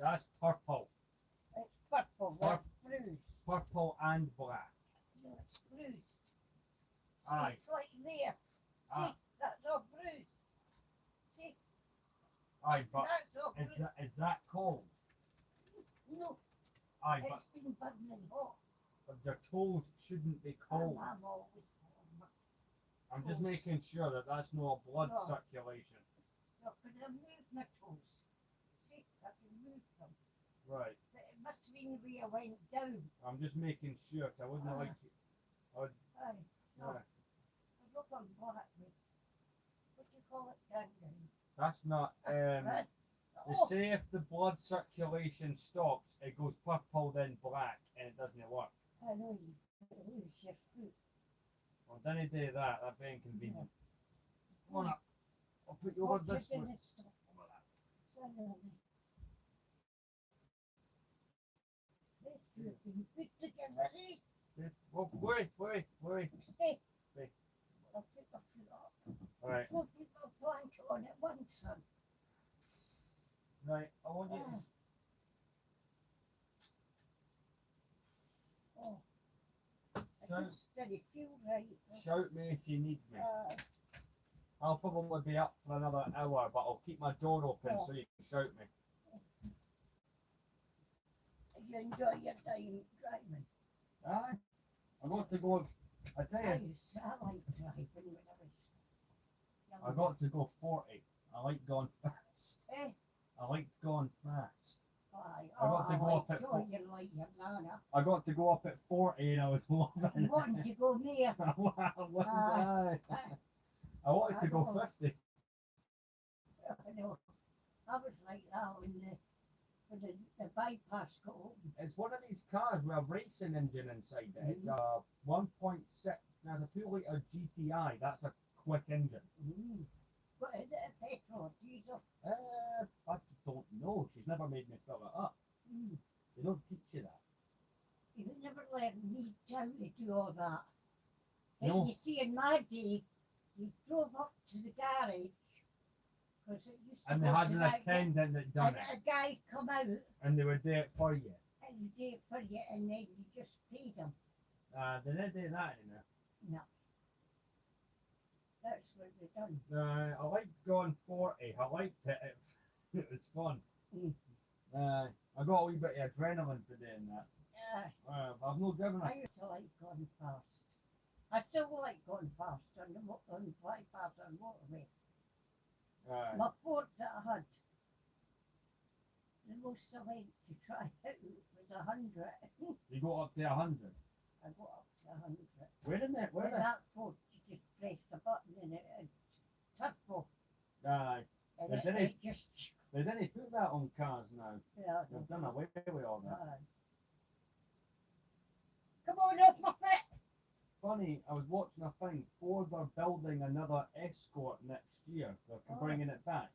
That's purple. It's purple, that's bruised. Purple and black. No, it's bruised. Aye. It's like there. Ah. See, that's all bruised. See, Aye, but that's all bruised. is that cold? No, Aye, but it's been burning hot. your toes shouldn't be cold. I'm always warm. I'm just making sure that that's no blood No. circulation. No, but I moved my toes. See, I can move them. Right. But it must have been where I went down. I'm just making sure, 'cause I wouldn't like it. Aye, no, Yeah. I look on black me. What do you call it, gangrene? That's not. They Oh, say if the blood circulation stops, it goes purple then black, and it doesn't work. I know you lose your foot. Well, didn't do that. That'd be inconvenient. Come on up. I'll put you over What you this way. didn't stop. Suddenly. These two have been put together, eh? Well, wait. Stay. Stay. I'll put my foot up. Right. We'll put my blanket on at once, son. Right. I want you to. Oh. I So- just didn't feel right. Shout me if you need me. Uh, I'll probably be up for another hour, but I'll keep my door open so you can shout me. you enjoy your time driving. Aye. I got to go. I tell I you, used to, I like driving when I was young. I got to go 40. I like going fast. Eh? I liked going fast. Aye, I got to go up at enjoy your life, Nana. I got to go up at 40 and I was loving You it. want to go near? I wanted to go 50. I know. I was like that when the bypass got open. It's one of these cars with a racing engine inside it. It's a 1.6, there's a 2-litre GTI. That's a quick engine. What is it, a petrol, diesel? I don't know. She's never made me fill it up. They don't teach you that. You never learned me how to do all that. No. And you see, in my day, you drove up to the garage, because it used to And they go had to an that guy, attendant that done and it. a guy come out And they would do it for you. and he did it for you, and then you just paid him. They didn't do that anymore. No. That's what they done. I liked going 40. I liked it. It was fun. I got a wee bit of adrenaline for doing that. I've no driven I it. used to like going fast. I still like going fast on the bypass on motorway. My Ford that I had, the most I went to try out was 100. You got up to 100. I got up to 100. Where in it? Where With in it? that Ford, you just press the button and it turbo. Aye. And They it didn't- just, They didn't put that on cars now. yeah, They've done away with all that. Come on off my foot. Fun funny. I was watching a thing. Ford are building another Escort next year. They're Oh. bringing it back.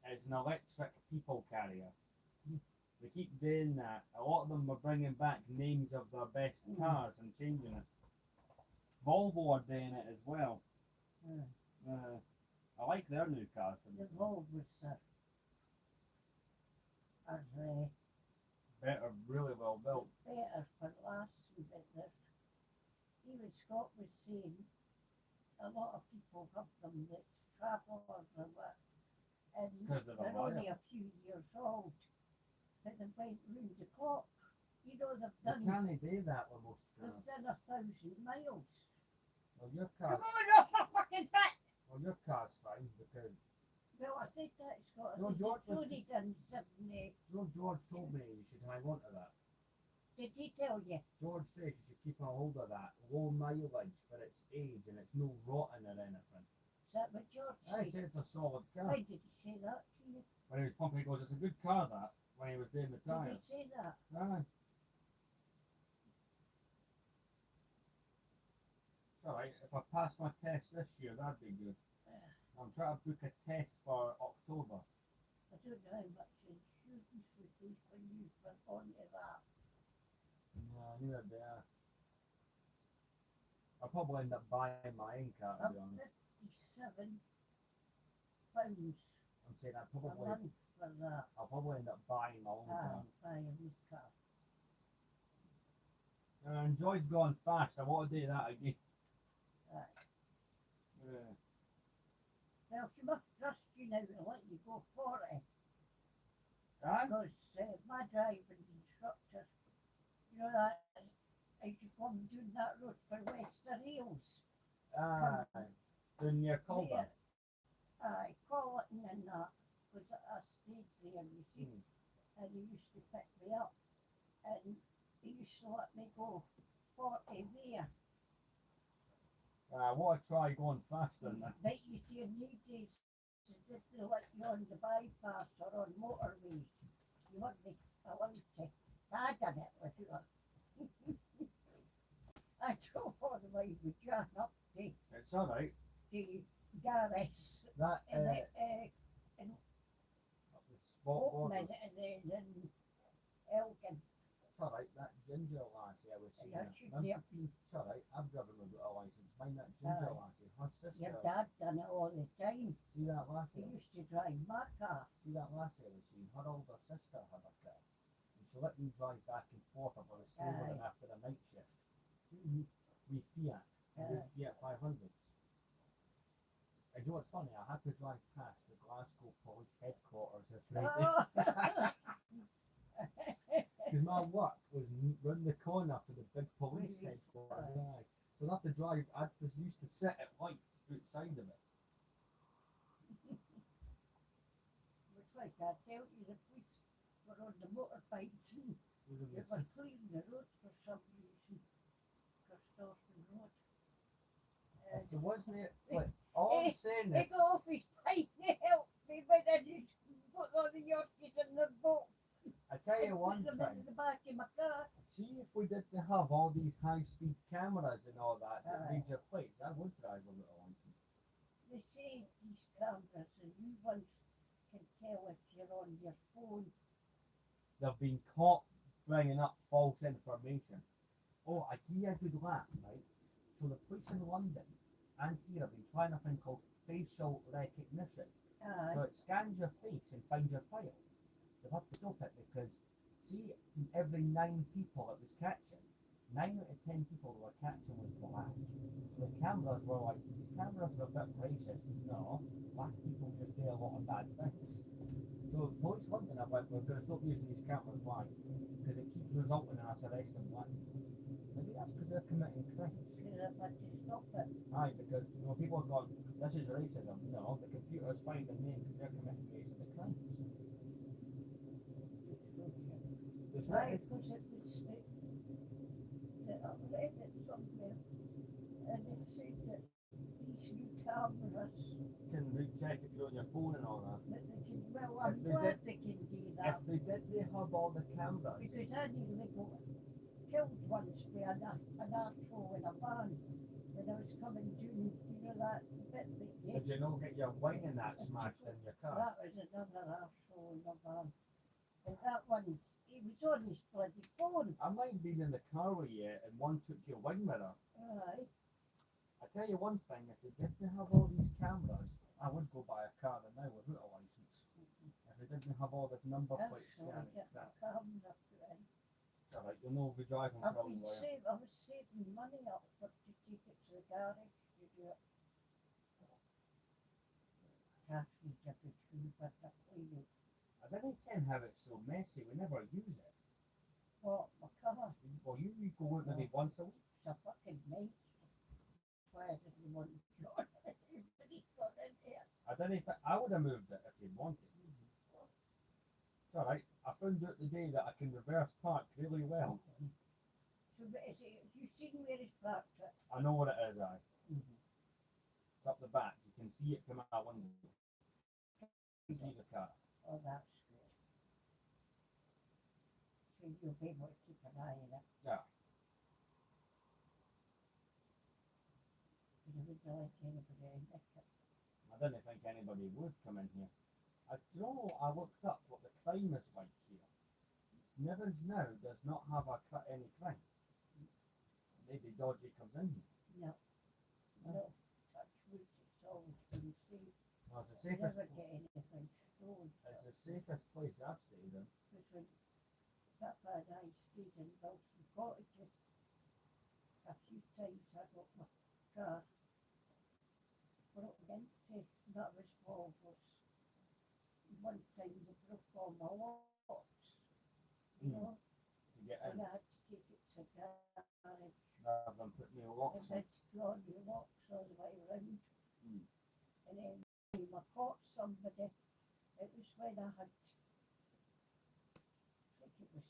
It's an electric people carrier. They keep doing that. A lot of them are bringing back names of their best Mm. cars and changing it. Volvo are doing it as well. I like their new cars. To be The fair. Volvos are Better, really well built. better for last but even Scott was saying a lot of people have them that travel or what, and Because of the they're only wire. a few years old, but they went round the clock. You know, They they've can't do that with most cars. done 1,000 miles. Well, your Come car, on, off my fucking foot! well, your car's fine because Well, I said that, Scott. I No, said, George was- Tony done something. George told me you should hang on to that. Did he tell you? George says you should keep a hold of that. Low mileage for its age and it's no rotten or anything. Is that what George I said? said it's a solid car. Why did he say that to you? When he was pumping, he goes, it's a good car that, when he was doing the Did he tyres. say that? Aye. Alright, if I pass my test this year, that'd be good. I'm trying to book a test for October. I don't know how much insurance would be when you went on to that. No, neither do I. I'll probably end up buying my own car, to be honest. £57 I'm saying a month for that. I'll probably end up buying my own car. Buy a wee car. And I enjoyed going fast. I want to do that again. Right. Yeah. Well, she must trust you now and let you go for it. Aye? Because my driving instructor, you know that, as you come down that road for Wester Hills. Aye. Doing your Calder. There, aye, Colton and that, was I stayed there, you see, and he used to pick me up, and he used to let me go 40 there. I want to try going faster than that. But you see, in these days, if they let you on the bypass or on motorways, you weren't allowed to. I done it with you. I drove all the way with John up to It's alright. Garris That, and the spot border. Oakman and then in Elgin. It's alright. That ginger lassie I was seeing. That should Remember? have been. It's alright. I've driven without a license. Mind that ginger Aye. lassie. Her sister. Your dad done it all the time. See that He lassie? used to drive my car. See that lassie I was seeing? Her older sister had a car. And she let me drive back and forth if I was staying with Aye. them after the night shift. Mhm. With Fiat. With Aye. Fiat 500s. And you know what's funny? I had to drive past the Glasgow Police Headquarters this Friday. Oh. Because my work was round the corner for the big police Police, headquarters. Aye. So I had to drive, I just used to sit at lights outside of it. It's like I tell you, the police were on the motorbikes and It was in they the were clearing the road for some reason. Corstorphine Road. If there wasn't it, like, all I'm saying He is, got off his bike and helped me, but then he got all the Yorkies in their box. I tell you and one put them thing, in the back of my car. see if we didn't have all these high-speed cameras and all that that Aye. read your plates, I would drive without a license. They say these cameras and new ones can tell if you're on your phone. They've been caught bringing up false information. Oh, I give you a good laugh, right? So the police in London and here have been trying a thing called facial recognition. So Aye. it scans your face and finds your file. They've had to stop it because, see, every 9 people it was catching, 9 out of 10 people they were catching was black. So the cameras were like, these cameras are a bit racist. No, black people just do a lot of bad things. So police London are like, we're going to stop using these cameras. Why? Because it keeps resulting in us arresting black people. Maybe that's because they're committing crimes. Should have had to stop it. Aye, because people are going, this is racism. No, the computer's finding them because they're committing racist crimes. The Aye, British, because it was, I read it somewhere, and it said that these new cameras, can recheck if you're on your phone and all that. that they can, well, I'm If they glad did- they can do If that, they did, they have all the cameras. because I nearly got killed once by an asshole in a van. when I was coming to, you know, that bit that Did you not get your wing in that smashed in your car? that was another arsehole in the van. And that one, he was on his bloody phone. I might have been in the car with you and one took your wing mirror. Aye. I tell you one thing, if they didn't have all these cameras, I would go buy a car now without a license. If they didn't have all this number That's plate so scanning, get the that, camera put in. it's alright, you'll know be driving I for a while. was saving money up for to take it to the garage to do it. Cash me a good food, but I clean it. I didn't can have it so messy, we never use it. What, my car? Well, you go out maybe once a week. It's a fucking mess. That's why I didn't want to go. Everybody's got in there. I didn't think, I would have moved it if you'd wanted. It's alright, I found out the day that I can reverse park really well. So, but is it, have you seen where it's parked at? I know what it is, aye. It's up the back, you can see it from our window. You can see the car. Oh, that's good. So you'll be able to keep an eye on it. Yeah. But I wouldn't like anybody in it. I didn't think anybody would come in here. I don't know, I looked up what the crime is like here. Nivens now does not have any crime. Maybe dodgy comes in here. No. No. Touch wood, it's always been safe. Well, it's the You safest, never get anything stolen. it's the safest place I've stayed in. Because when Papa and I stayed in Wilson Cottages, a few times I got my car broken into. That was Volvo's. One time they broke all my locks, you know, To get and in, I had to take it to garage. rather than put new locks And in. I'd draw new locks all the way around. Mm. And then I caught somebody. It was when I had, I think it was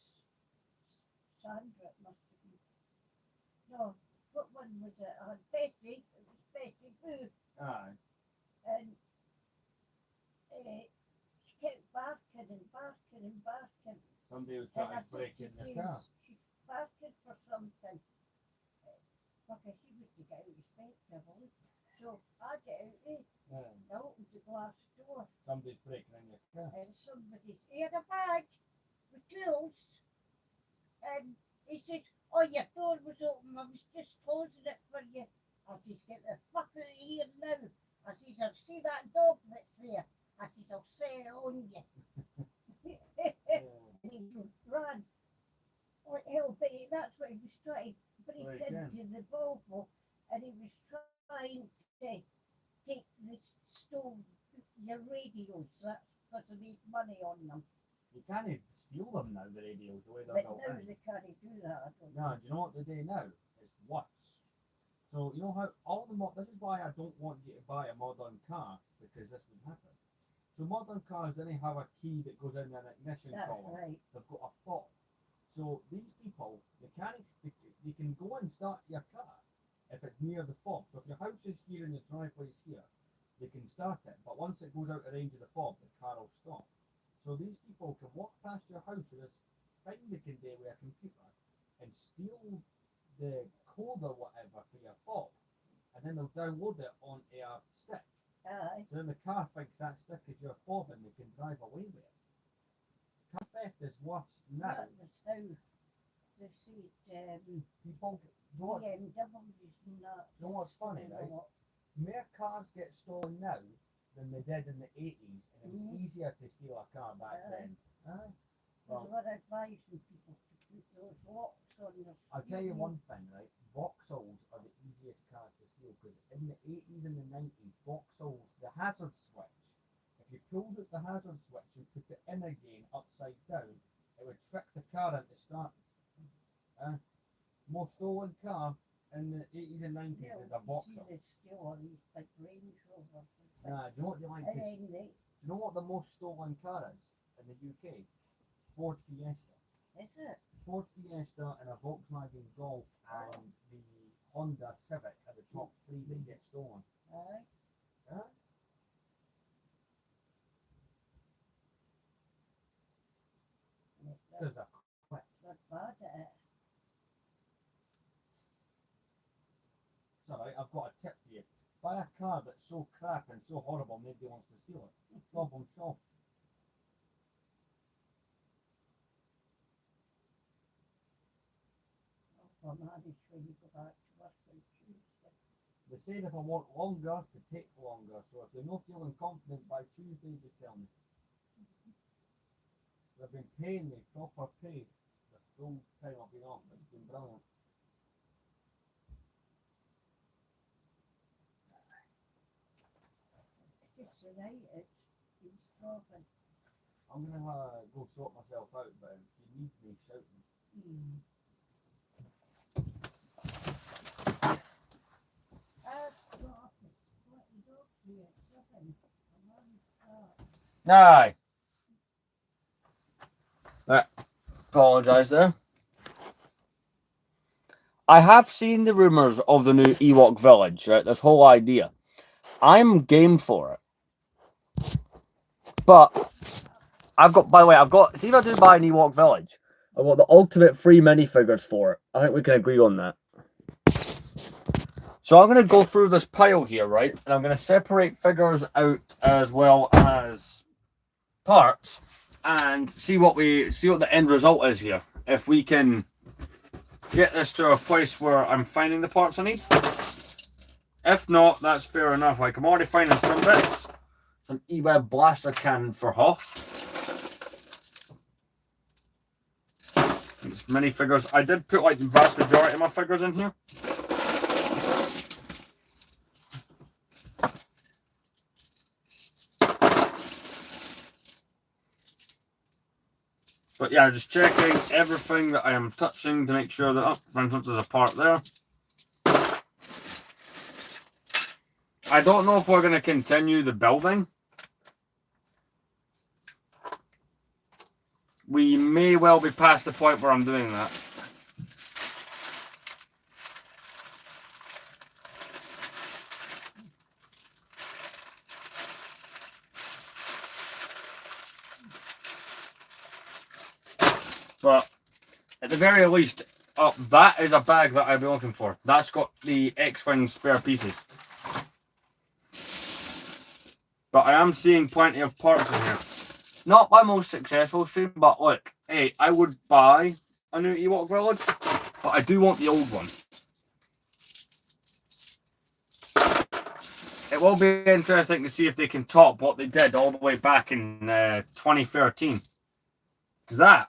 Sandra, it must have been. No, what one was it? I had Betty, it was Betty Boo, Aye. and she kept barking and barking and barking. Somebody was And trying I to break said in to your James, car. she's barking for something. Because he was to get out respectable. So I get out there, Yeah. I opened the glass door, Somebody's breaking in your car. and he had a bag with tools, and he said, oh, your door was open, I was just closing it for you. I says, get the fuck out of here now. I says, I'll see that dog that's there. I says, I'll say it on you. And he ran. Like hell, but that's what he was trying to break Break in. into the Volvo, and he was trying to take the stove, your radios, that's because I made money on them. You can't even steal them now, the radios, the way they're But built now in. they can't do that, I don't No, know. do you know what they do now? It's worse. So you know how all the this is why I don't want you to buy a modern car, because this would happen. So modern cars didn't have a key that goes in an ignition That's column. right. They've got a fob. So these people, mechanics, they can go and start your car if it's near the fob. So if your house is here and your driveway is here, they can start it. But once it goes out of range of the fob, the car will stop. So these people can walk past your house with this thing they can do with a computer and steal the code or whatever for your fob, and then they'll download it onto a stick. Aye. So then the car thinks that stick is your fob and they can drive away with it. Car theft is worse now. That was how they said People, do you know what's, BMWs and that. do you know what's funny, right? More cars get stolen now than they did in the 80s, and it was Mhm. easier to steal a car back Aye. then. Aye. Well, Well, we're advising people to put those locks on their I'll tell you steering. one thing, right? Vauxhalls are the easiest cars to steal because in the 80s and the 90s, Vauxhalls, the hazard switch, if you pulled out the hazard switch and put it in again upside down, it would trick the car into starting. Most stolen car in the 80s and 90s Yeah, is a you Vauxhall. see they steal all these big Range Rovers and things. Nah, do you know what they like? And To, then do you know what the most stolen car is in the UK? Ford Fiesta. is it? Ford Fiesta and a Volkswagen Golf and the Honda Civic are the top three that get stolen. Aye. Huh? And Because they're quick. they're bad at it. It's alright, right, I've got a tip for you. Buy a car that's so crap and so horrible nobody wants to steal it. Problem solved. For marriage when you go back to work on Tuesday. They said if I want longer, to take longer. So if you're not feeling confident by Tuesday, just tell me. They've been paying me proper pay the full time I've been off. It's been brilliant. Just tonight it's been stopping. I'm gonna go sort myself out, but if you need me, shout me. I've got a spotty dog here at 7. I'm on the start. Aye. Apologise there. I have seen the rumours of the new Ewok village, right? This whole idea. I'm game for it. But I've got, by the way, see if I do buy an Ewok village, I've got the ultimate free minifigures for it. I think we can agree on that. So I'm going to go through this pile here, right? And I'm going to separate figures out as well as parts and see what the end result is here. If we can get this to a place where I'm finding the parts I need. If not, that's fair enough. Like, I'm already finding some bits. Some E-Web blaster cannon for Hoth. It's minifigures. I did put like the vast majority of my figures in here. But yeah, just checking everything that I am touching to make sure that, for instance, there's a part there. I don't know if we're going to continue the building. We may well be past the point where I'm doing that. But at the very least, that is a bag that I'll be looking for. That's got the X-Wing spare pieces. But I am seeing plenty of parts in here. Not my most successful stream, but look, hey, I would buy a new Ewok village, but I do want the old one. It will be interesting to see if they can top what they did all the way back in 2013. Because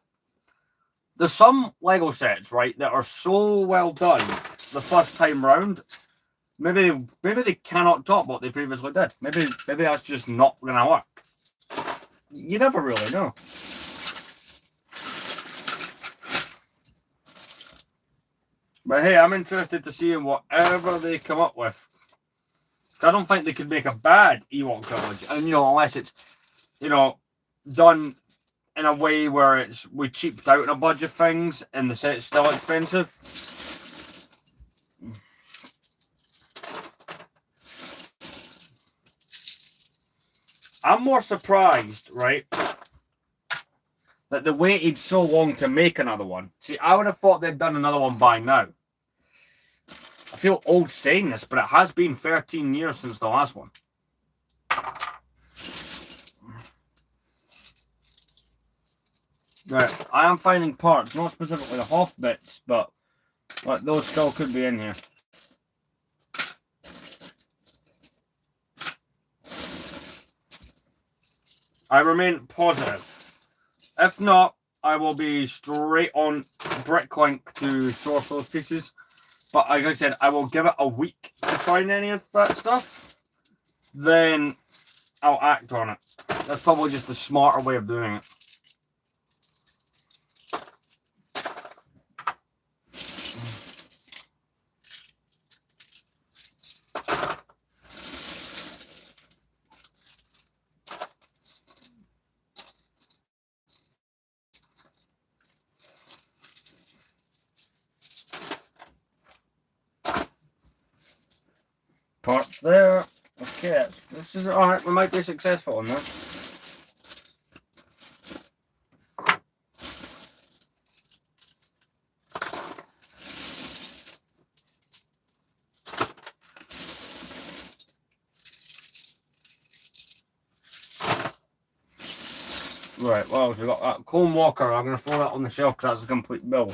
there's some Lego sets, right, that are so well done the first time round. Maybe they cannot top what they previously did. Maybe that's just not gonna work. You never really know. But hey, I'm interested to see whatever they come up with. I don't think they could make a bad Ewok village, and unless it's done in a way where we cheaped out on a bunch of things and the set's still expensive. I'm more surprised, right, that they waited so long to make another one. See, I would have thought they'd done another one by now. I feel old saying this, but it has been 13 years since the last one. Right, I am finding parts, not specifically the Hoth bits, but like those still could be in here. I remain positive. If not, I will be straight on Bricklink to source those pieces. But like I said, I will give it a week to find any of that stuff. Then I'll act on it. That's probably just the smarter way of doing it. Parts there. Okay, this is alright. We might be successful on this. Right, well, so we've got that Cone Walker. I'm going to throw that on the shelf because that's a complete bill.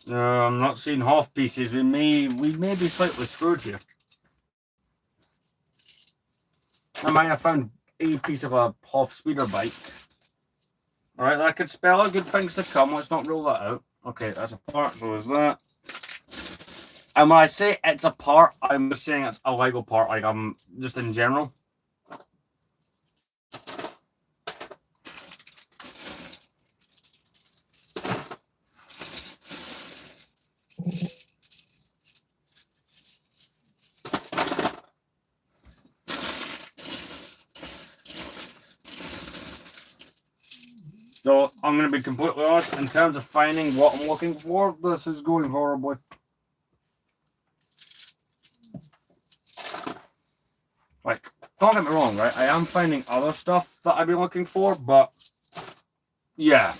I'm not seeing half pieces. We may be slightly screwed here. I might have found a piece of a half speeder bike. Alright, that could spell out good things to come. Let's not rule that out. Okay, that's a part, so is that. And when I say it's a part, I'm just saying it's a Lego part, like I'm just in general. So I'm going to be completely honest, in terms of finding what I'm looking for, this is going horribly. Like, don't get me wrong, right? I am finding other stuff that I've been looking for, but yeah.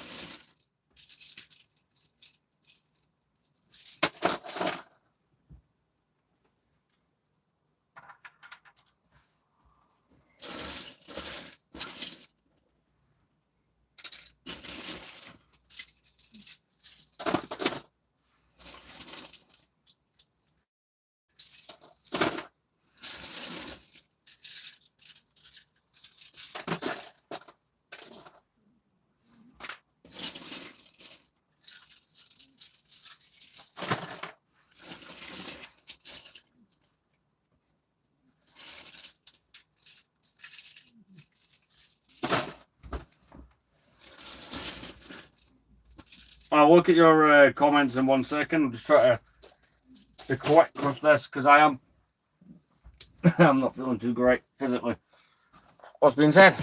I'll look at your comments in 1 second. I'm just trying to be quick with this because I'm not feeling too great physically. What's being said?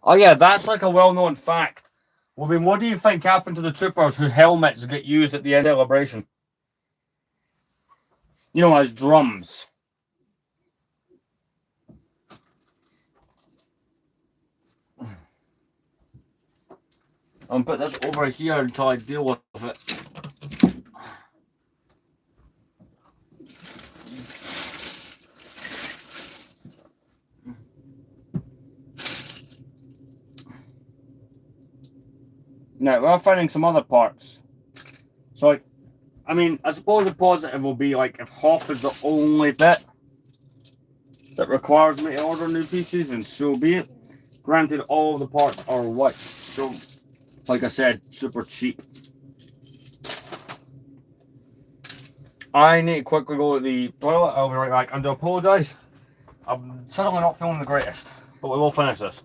Oh yeah, that's like a well-known fact. Well, I mean, what do you think happened to the troopers whose helmets get used at the end of celebration? You know, as drums. I'll put this over here until I deal with it. Now, we're finding some other parts. So, like, I mean, I suppose the positive will be, like, if half is the only bit that requires me to order new pieces, then so be it. Granted, all of the parts are white, so, like I said, super cheap. I need to quickly go to the toilet. I'll be right back. I do apologise. I'm certainly not feeling the greatest, but we will finish this.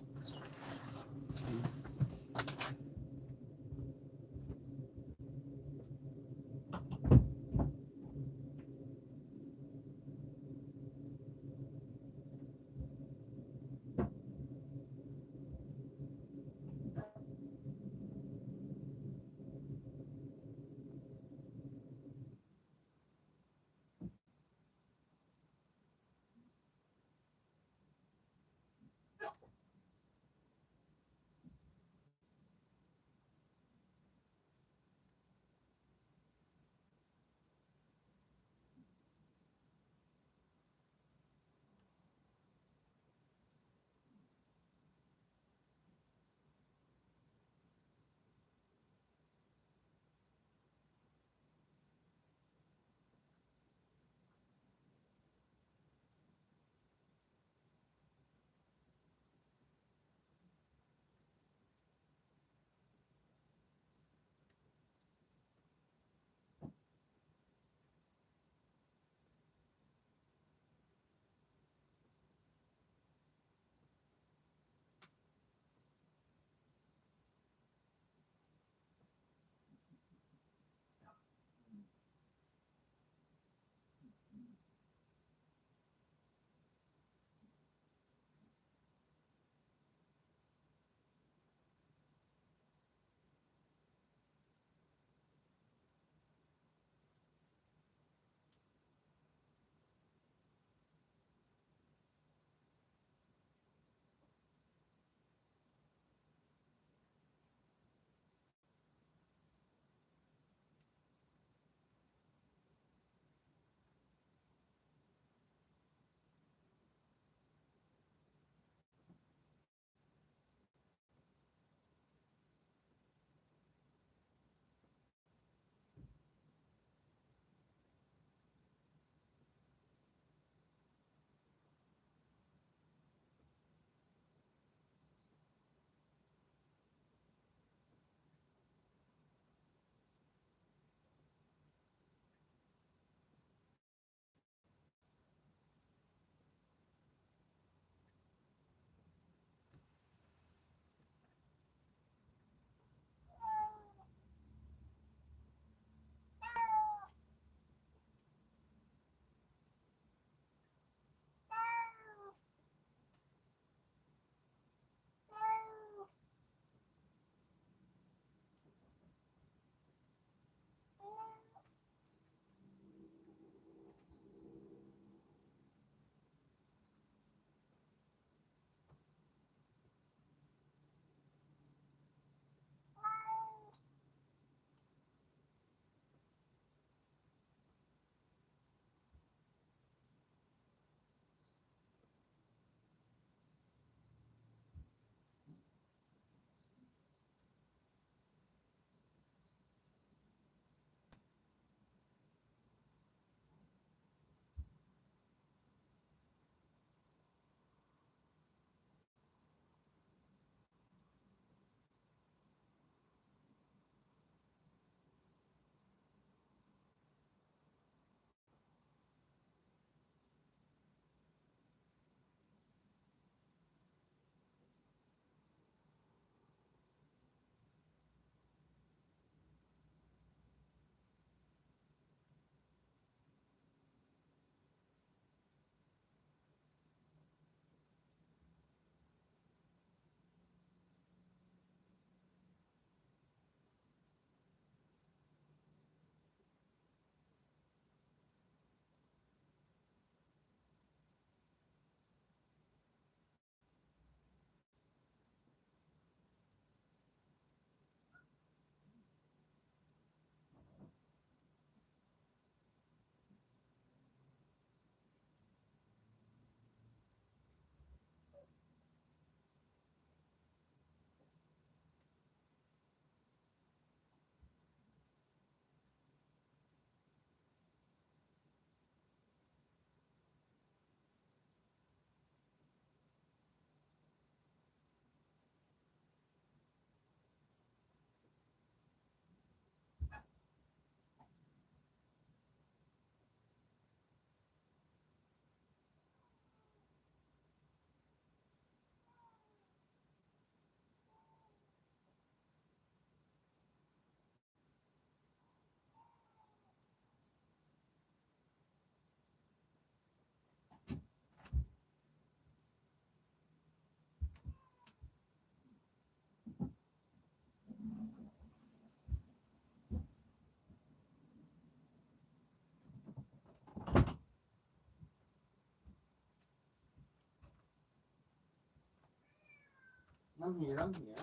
Nothing you done here.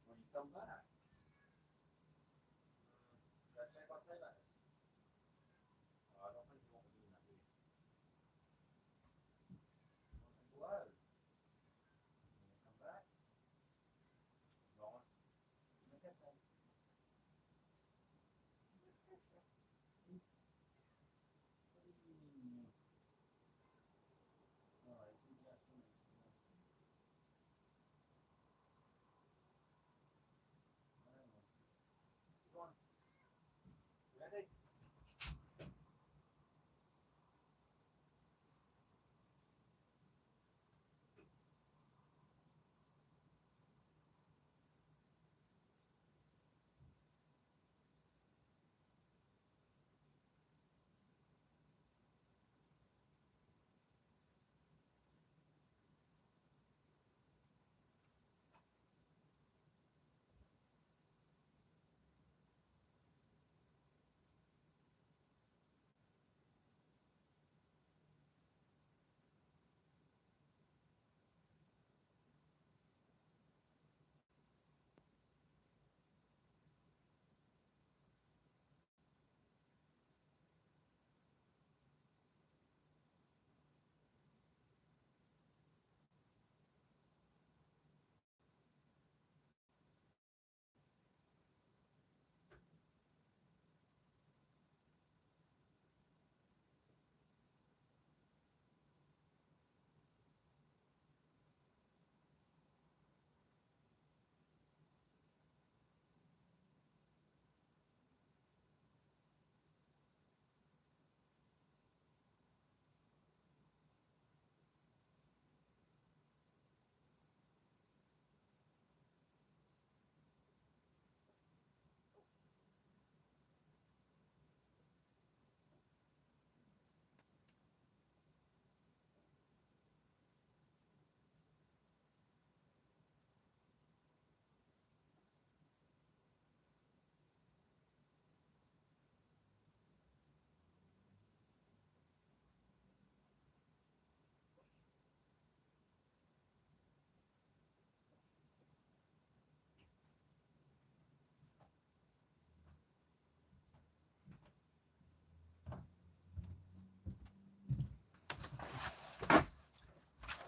When you come back. Should I check what time that is? I don't think you want me doing that, do you? Go out. When you come back. Promise. Make a sense. Alright, so that's something. Ready?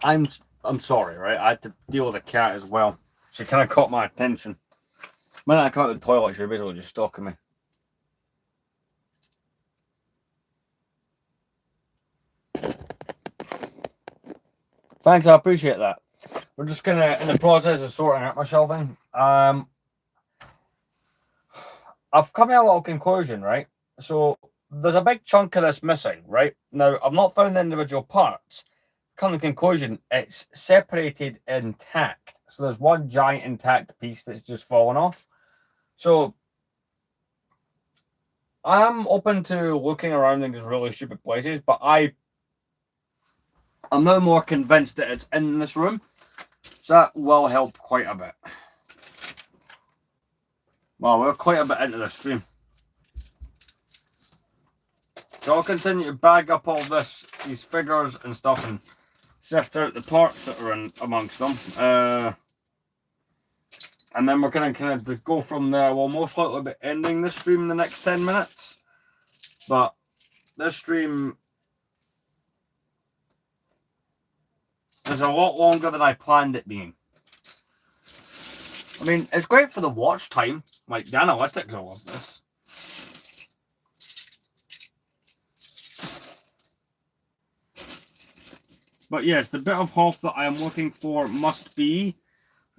I'm sorry, right? I had to deal with a cat as well. She kind of caught my attention. When I come out of the toilet, she was basically just stalking me. Thanks, I appreciate that. We're just gonna in the process of sorting out my shelving. I've come to a little conclusion, right? So there's a big chunk of this missing, right? Now I've not found the individual parts. Come to the conclusion, it's separated intact. So there's one giant intact piece that's just fallen off. So I'm open to looking around in these really stupid places, but I'm now more convinced that it's in this room. So that will help quite a bit. Well, we're quite a bit into this stream. So I'll continue to bag up all these figures and stuff and sift out the parts that are in amongst them. And then we're going to kind of go from there. We'll most likely be ending this stream in the next 10 minutes. But this stream is a lot longer than I planned it being. I mean, it's great for the watch time. Like, the analytics, I love this. But yes, the bit of health that I am looking for must be,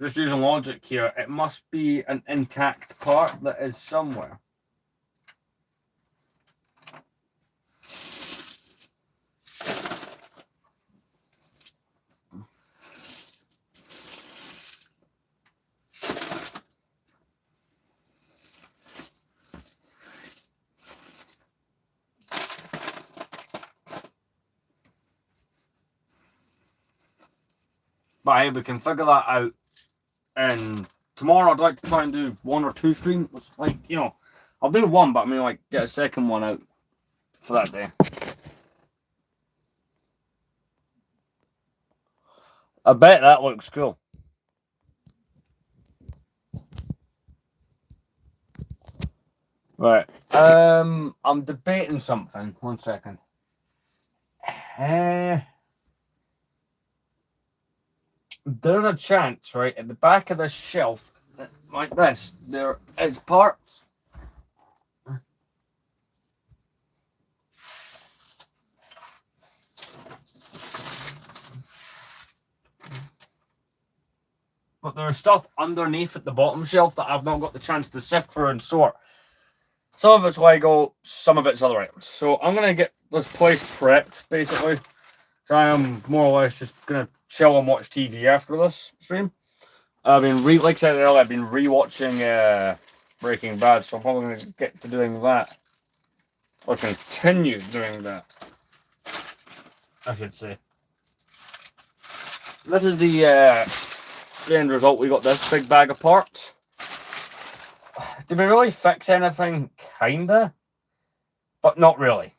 just using logic here, it must be an intact part that is somewhere. But hey, we can figure that out. And tomorrow I'd like to try and do 1 or 2 streams. Like, you know, I'll do one, but I mean, like, get a second one out for that day. I bet that looks cool. Right. I'm debating something. 1 second. There's a chance, right, at the back of this shelf, like this, there is parts. But there's stuff underneath at the bottom shelf that I've not got the chance to sift through and sort. Some of it's Lego, some of it's other items. So I'm going to get this place prepped, basically. So I am more or less just going to chill and watch TV after this stream. I've been, like I said earlier, I've been rewatching Breaking Bad, so I'm probably going to get to doing that. Or continue doing that, I should say. This is the end result. We got this big bag of parts. Did we really fix anything? Kinda. But not really.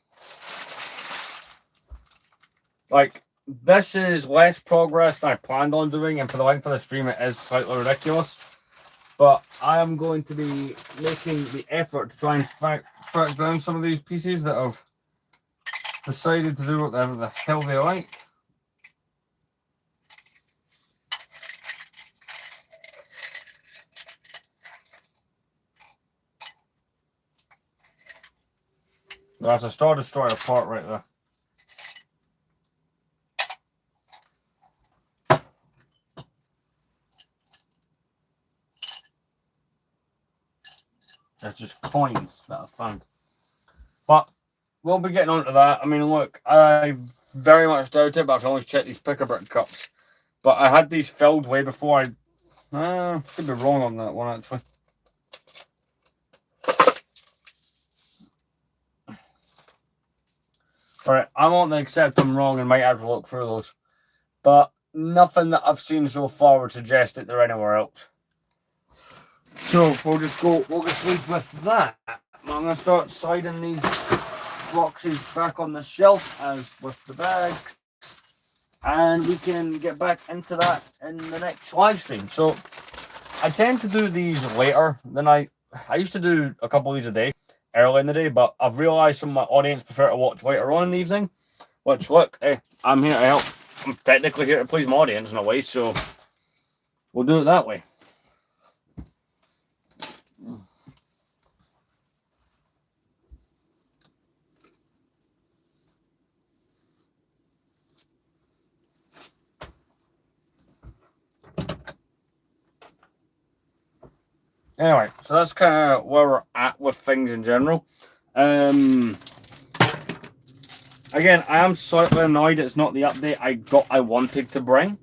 Like, this is less progress than I planned on doing, and for the length of the stream, it is slightly ridiculous. But I am going to be making the effort to try and track down some of these pieces that have decided to do whatever the hell they like. That's a Star Destroyer part right there. That's just coins that I found. But we'll be getting on to that. I mean, look, I very much doubt it, but I can always check these pick-a-brick cups. But I had these filled way before I... could be wrong on that one, actually. Alright, I'm on to accept I'm wrong and might have to look through those. But nothing that I've seen so far would suggest that they're anywhere else. So we'll just leave with that. I'm going to start sliding these boxes back on the shelf as with the bags. And we can get back into that in the next live stream. So I tend to do these later than I used to do a couple of these a day, early in the day, but I've realised some of my audience prefer to watch later on in the evening. Which, look, hey, I'm here to help. I'm technically here to please my audience in a way, so we'll do it that way. Anyway, so that's kind of where we're at with things in general. Again, I am slightly annoyed it's not the update I wanted to bring.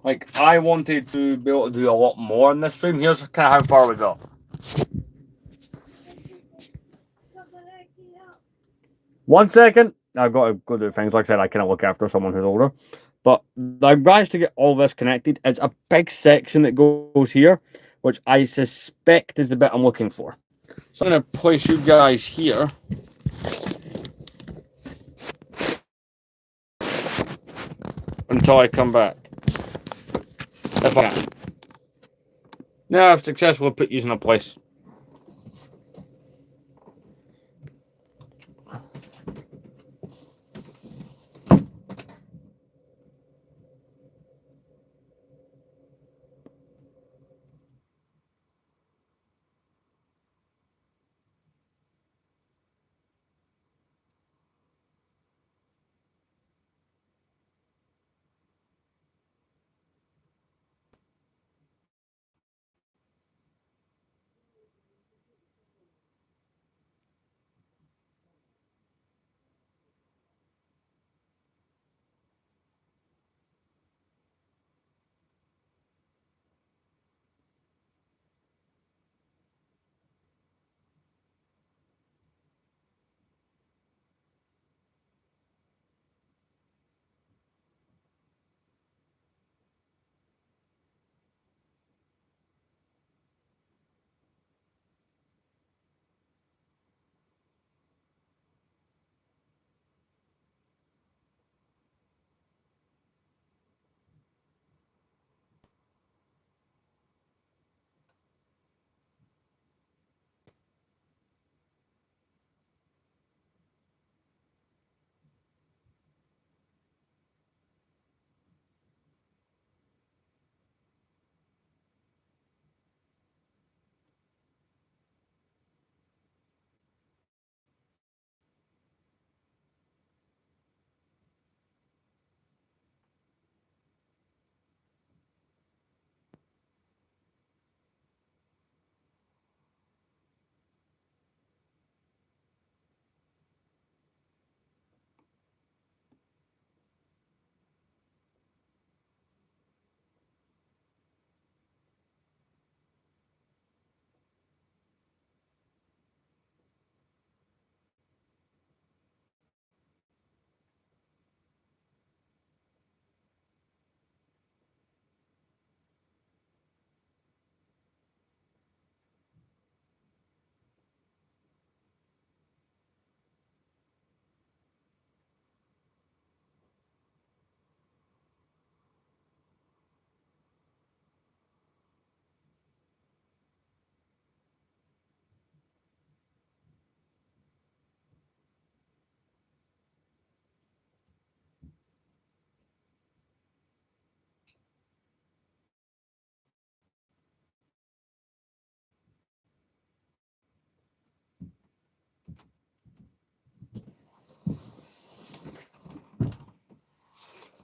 Like, I wanted to be able to do a lot more in this stream. Here's kind of how far we got. 1 second. I've got to go do things. Like I said, I kind of look after someone who's older. But I managed to get all this connected. It's a big section that goes here, which I suspect is the bit I'm looking for. So I'm going to place you guys here. Until I come back. If I can. Now I've successfully put these in a place.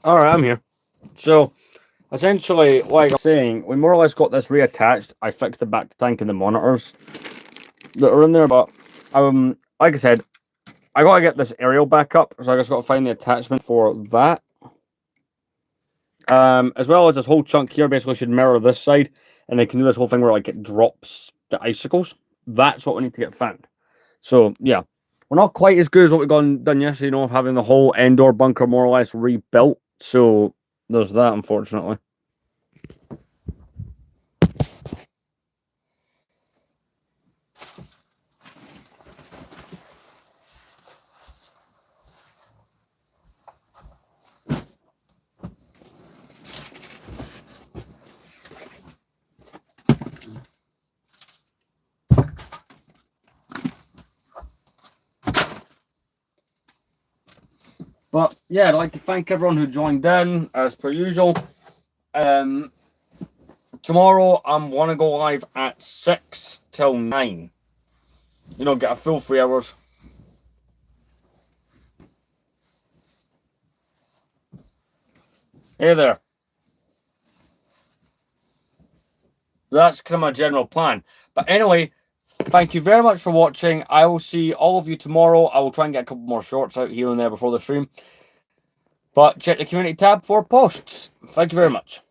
Alright, I'm here. So, essentially, like I'm saying, we more or less got this reattached. I fixed the back tank and the monitors that are in there, but, like I said, I gotta get this aerial back up, so I just gotta find the attachment for that. As well as this whole chunk here basically should mirror this side, and they can do this whole thing where like it drops the icicles. That's what we need to get found. So yeah, we're not quite as good as what we done yesterday, you know, of having the whole Endor bunker more or less rebuilt. So there's that, unfortunately. But yeah, I'd like to thank everyone who joined in, as per usual. Tomorrow I'm want to go live at 6 till 9. You know, get a full 3 hours. Hey there. That's kind of my general plan. But anyway, thank you very much for watching. I will see all of you tomorrow. I will try and get a couple more shorts out here and there before the stream. But check the community tab for posts. Thank you very much.